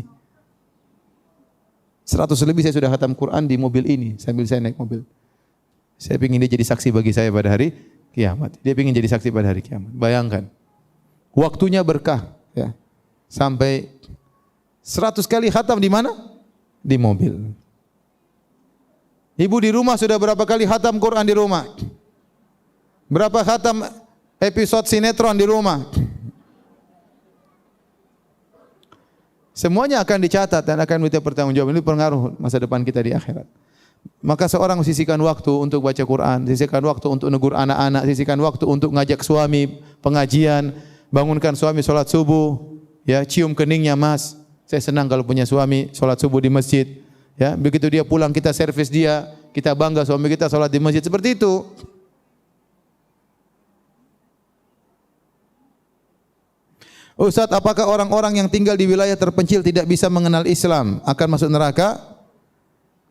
100 lebih saya sudah khatam Quran di mobil ini sambil saya naik mobil. Saya ingin dia jadi saksi bagi saya pada hari kiamat. Dia ingin jadi saksi pada hari kiamat. Bayangkan. Waktunya berkah, ya. Sampai 100 kali khatam di mana? Di mobil. Ibu di rumah sudah berapa kali khatam Quran di rumah? Berapa khatam episode sinetron di rumah? Semuanya akan dicatat dan akan minta pertanggungjawaban. Ini pengaruh masa depan kita di akhirat. Maka seorang sisihkan waktu untuk baca Quran, sisihkan waktu untuk negur anak-anak, sisihkan waktu untuk ngajak suami pengajian, bangunkan suami salat subuh, ya, cium keningnya, Mas. Saya senang kalau punya suami salat subuh di masjid, ya. Begitu dia pulang kita servis dia, kita bangga suami kita salat di masjid, seperti itu. Ustaz, apakah orang-orang yang tinggal di wilayah terpencil tidak bisa mengenal Islam akan masuk neraka?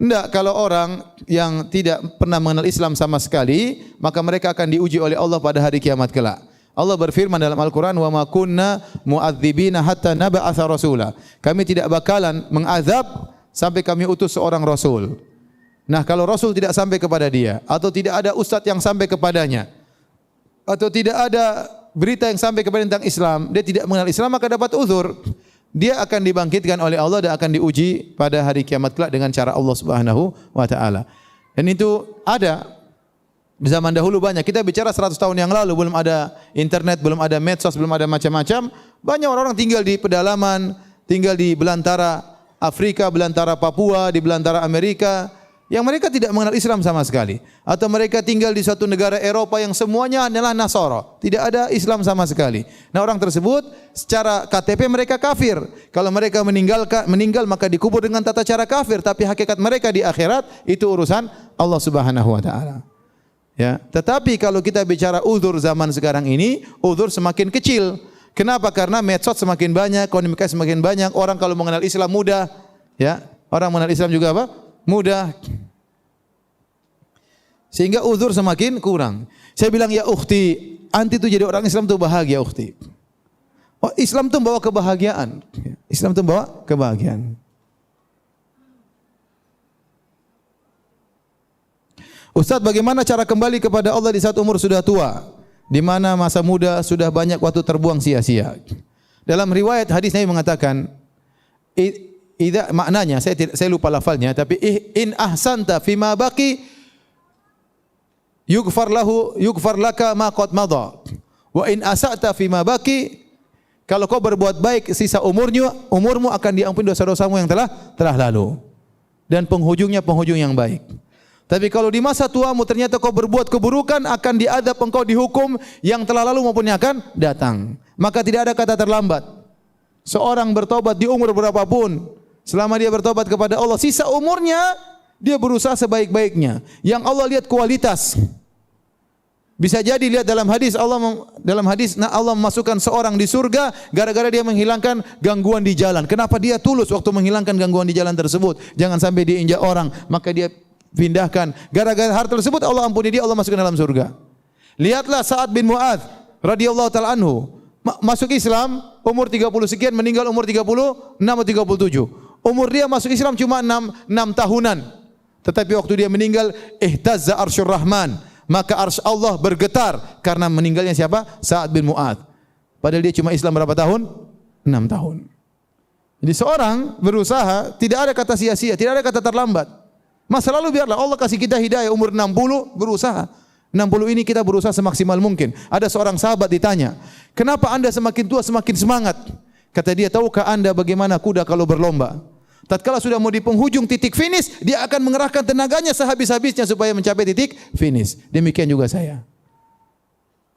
Tidak, kalau orang yang tidak pernah mengenal Islam sama sekali, maka mereka akan diuji oleh Allah pada hari kiamat kelak. Allah berfirman dalam Al-Quran, wa ma kunna mu'adzibina hatta naba'atha rasula. Kami tidak bakalan mengazab sampai kami utus seorang rasul. Nah, kalau rasul tidak sampai kepada dia, atau tidak ada ustaz yang sampai kepadanya, atau tidak ada berita yang sampai kepada tentang Islam, dia tidak mengenal Islam, maka dapat uzur. Dia akan dibangkitkan oleh Allah dan akan diuji pada hari kiamat kelak dengan cara Allah Subhanahu wa taala. Dan itu ada di zaman dahulu banyak. Kita bicara 100 tahun yang lalu, belum ada internet, belum ada medsos, belum ada macam-macam. Banyak orang-orang tinggal di pedalaman, tinggal di belantara Afrika, belantara Papua, di belantara Amerika, yang mereka tidak mengenal Islam sama sekali. Atau mereka tinggal di suatu negara Eropa yang semuanya adalah Nasara, tidak ada Islam sama sekali. Nah, orang tersebut secara KTP mereka kafir. Kalau mereka meninggal maka dikubur dengan tata cara kafir, tapi hakikat mereka di akhirat itu urusan Allah Subhanahu wa taala. Ya, tetapi kalau kita bicara uzur zaman sekarang ini, uzur semakin kecil. Kenapa? Karena medsos semakin banyak, komunikasi semakin banyak, orang kalau mengenal Islam mudah, ya. Orang mengenal Islam juga apa? Mudah. Sehingga uzur semakin kurang. Saya bilang, ya ukhti, anti itu jadi orang Islam itu bahagia, ukhti. Oh, Islam itu membawa kebahagiaan. Islam itu membawa kebahagiaan. Ustaz, bagaimana cara kembali kepada Allah di saat umur sudah tua, di mana masa muda sudah banyak waktu terbuang sia-sia? Dalam riwayat hadis Nabi mengatakan, maknanya saya lupa lafalnya, tapi in ahsanta fima baqi yughfar laka ma qad madha wa in asa'ta fima baqi, kalau kau berbuat baik sisa umurmu akan diampuni dosa-dosamu yang telah lalu, dan penghujungnya penghujung yang baik. Tapi kalau di masa tuamu ternyata kau berbuat keburukan, akan diadab, engkau dihukum yang telah lalu maupun yang akan datang. Maka tidak ada kata terlambat. Seorang bertobat di umur berapapun, selama dia bertobat kepada Allah, sisa umurnya dia berusaha sebaik-baiknya. Yang Allah lihat kualitas. Bisa jadi lihat dalam hadis Allah memasukkan seorang di surga gara-gara dia menghilangkan gangguan di jalan. Kenapa dia tulus waktu menghilangkan gangguan di jalan tersebut? Jangan sampai dia injak orang, maka dia pindahkan. Gara-gara hal tersebut Allah ampuni dia, Allah masukkan dalam surga. Lihatlah Sa'ad bin Mu'adz radhiyallahu taala anhu, masuk Islam umur 30 sekian, meninggal umur 36 atau 37. Umur dia masuk Islam cuma 6 tahunan. Tetapi waktu dia meninggal, ihtazza arsyur rahman, maka arsy Allah bergetar karena meninggalnya siapa? Sa'ad bin Mu'adz. Padahal dia cuma Islam berapa tahun? 6 tahun. Jadi seorang berusaha, tidak ada kata sia-sia, tidak ada kata terlambat. Masa lalu biarlah, Allah kasih kita hidayah, umur 60 berusaha. 60 ini kita berusaha semaksimal mungkin. Ada seorang sahabat ditanya, kenapa anda semakin tua semakin semangat? Kata dia, tahukah anda bagaimana kuda kalau berlomba? Tatkala sudah mau di penghujung titik finish, dia akan mengerahkan tenaganya sehabis-habisnya supaya mencapai titik finish. Demikian juga saya.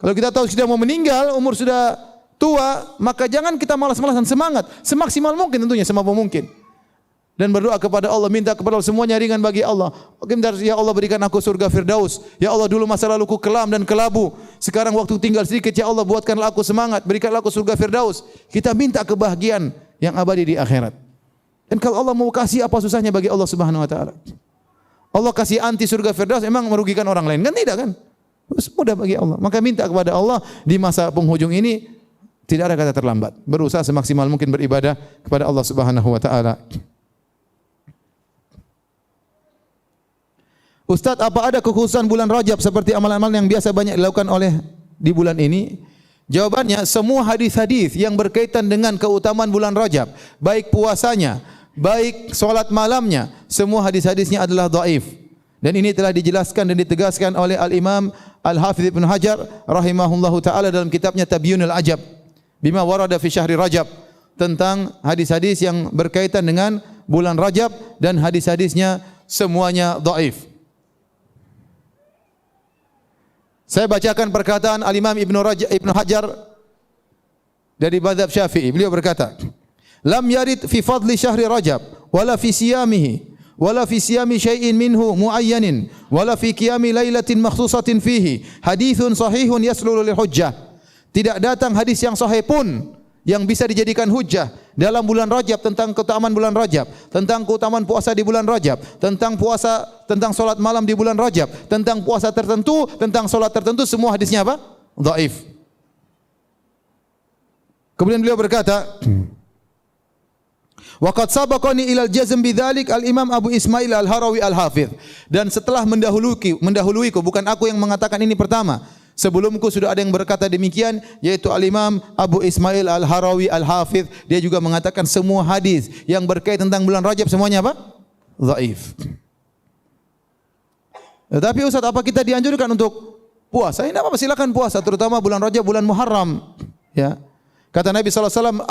Kalau kita tahu sudah mau meninggal, umur sudah tua, maka jangan kita malas-malasan, semangat. Semaksimal mungkin tentunya, semampu mungkin. Dan berdoa kepada Allah, minta kepada Allah, semuanya ringan bagi Allah. Ya Allah, berikan aku surga Firdaus. Ya Allah, dulu masa laluku kelam dan kelabu, sekarang waktu tinggal sedikit, ya Allah buatkanlah aku semangat, berikanlah aku surga Firdaus. Kita minta kebahagiaan yang abadi di akhirat. Dan kalau Allah mau kasih, apa susahnya bagi Allah Subhanahu wa taala? Allah kasih anti surga Firdaus, emang merugikan orang lain? Kan tidak kan? Mudah bagi Allah. Maka minta kepada Allah di masa penghujung ini, tidak ada kata terlambat. Berusaha semaksimal mungkin beribadah kepada Allah Subhanahu wa taala. Ustaz, apa ada kekhususan bulan Rajab seperti amalan-amalan yang biasa banyak dilakukan oleh di bulan ini? Jawabannya, semua hadis-hadis yang berkaitan dengan keutamaan bulan Rajab, baik puasanya, baik solat malamnya, semua hadis-hadisnya adalah dhaif. Dan ini telah dijelaskan dan ditegaskan oleh Al-Imam Al-Hafidz Ibnu Hajar rahimahullahu taala dalam kitabnya Tabyinul Ajab bima warada fi syahri Rajab, tentang hadis-hadis yang berkaitan dengan bulan Rajab, dan hadis-hadisnya semuanya dhaif. Saya bacakan perkataan Al-Imam Ibnu Hajar dari mazhab Syafi'i. Beliau berkata, "Lam yarid fi fadli syahri Rajab wala fi siyamihi wala fi siyami syai'in minhu muayyanin wala fi qiyami lailatin makhsusatin fihi haditsun sahihun yaslulu lil hujjah." Tidak datang hadis yang sahih pun yang bisa dijadikan hujjah dalam bulan Rajab tentang keutamaan bulan Rajab, tentang keutamaan puasa di bulan Rajab, tentang salat malam di bulan Rajab, tentang puasa tertentu, tentang salat tertentu, semua hadisnya apa? Dhaif. Kemudian beliau berkata, waqad sabaqani ilal jazm bidzalik al-Imam Abu Ismail al-Harawi al-Hafidh. Dan setelah mendahuluiku, bukan aku yang mengatakan ini pertama. Sebelumku sudah ada yang berkata demikian, yaitu al-Imam Abu Ismail al-Harawi al-Hafidh. Dia juga mengatakan semua hadis yang berkaitan tentang bulan Rajab semuanya apa? Dhaif. Tetapi Ustaz, apa kita dianjurkan untuk puasa? Ini apa? Silakan puasa, terutama bulan Rajab, bulan Muharram. Ya. Kata Nabi SAW,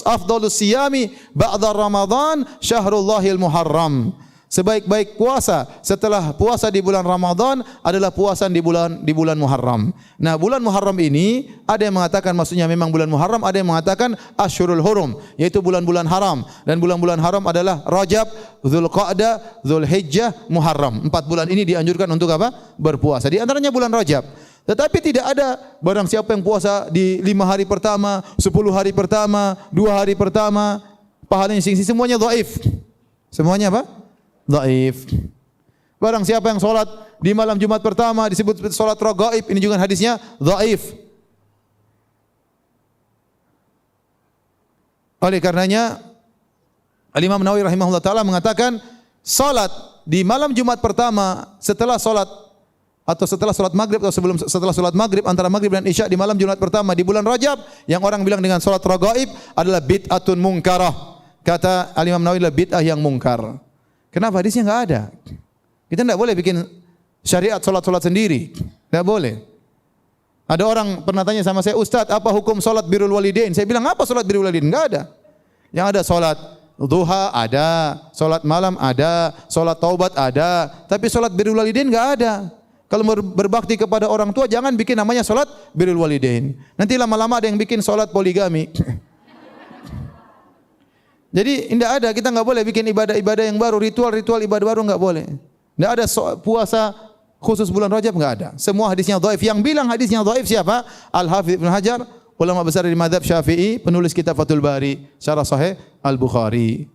afdalus siyami ba'da Ramadan syahrullahil Muharram. Sebaik-baik puasa setelah puasa di bulan Ramadan adalah puasa di bulan Muharram. Nah, bulan Muharram ini ada yang mengatakan maksudnya memang bulan Muharram, ada yang mengatakan Asyhurul Hurum, yaitu bulan-bulan haram. Dan bulan-bulan haram adalah Rajab, Dzulqa'dah, Dzulhijjah, Muharram. 4 bulan ini dianjurkan untuk apa? Berpuasa. Di antaranya bulan Rajab. Tetapi tidak ada barang siapa yang puasa di 5 hari pertama, 10 hari pertama, 2 hari pertama, pahalanya sing semuanya dhaif. Semuanya apa? Dhaif. Barang siapa yang salat di malam Jumat pertama disebut salat raghaib, ini juga hadisnya dhaif. Oleh karenanya Al-Imam Nawawi rahimahullah taala mengatakan salat di malam Jumat pertama setelah salat atau setelah salat maghrib atau setelah salat maghrib, antara maghrib dan isya di malam Jumat pertama di bulan Rajab yang orang bilang dengan salat raghaib adalah bid'atun munkarah. Kata Al-Imam Nawawi, adalah bid'ah yang mungkar. Kenapa? Hadisnya enggak ada. Kita tidak boleh bikin syariat salat-salat sendiri. Tidak boleh. Ada orang pernah tanya sama saya, Ustaz, apa hukum salat birrul walidain? Saya bilang, apa salat birrul walidain? Enggak ada. Yang ada salat duha ada, salat malam ada, salat taubat ada, tapi salat birrul walidain enggak ada. Kalau berbakti kepada orang tua jangan bikin namanya salat birrul walidain. Nanti lama-lama ada yang bikin salat poligami. Jadi tidak ada, kita enggak boleh bikin ibadah-ibadah yang baru, ritual-ritual ibadah baru enggak boleh. Tidak ada puasa khusus bulan Rajab, enggak ada. Semua hadisnya dhaif. Yang bilang hadisnya dhaif siapa? Al-Hafidz Ibnu Hajar, ulama besar di mazhab Syafi'i, penulis kitab Fathul Bari, syarah Sahih Al-Bukhari.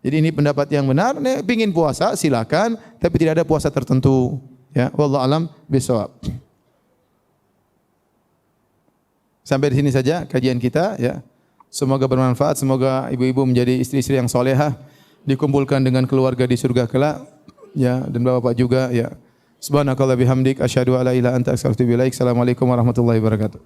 Jadi ini pendapat yang benar. Nih, pingin puasa silakan, tapi tidak ada puasa tertentu. Ya, wallahu alam bisawab. Sampai di sini saja kajian kita, ya. Semoga bermanfaat, semoga ibu-ibu menjadi istri-istri yang solehah, dikumpulkan dengan keluarga di surga kelak, ya, dan bapak juga, ya. Subhanakallah bihamdik asyhadu alla ilaha illa anta astaghfiruka wa atubu ilaik. Assalamualaikum warahmatullahi wabarakatuh.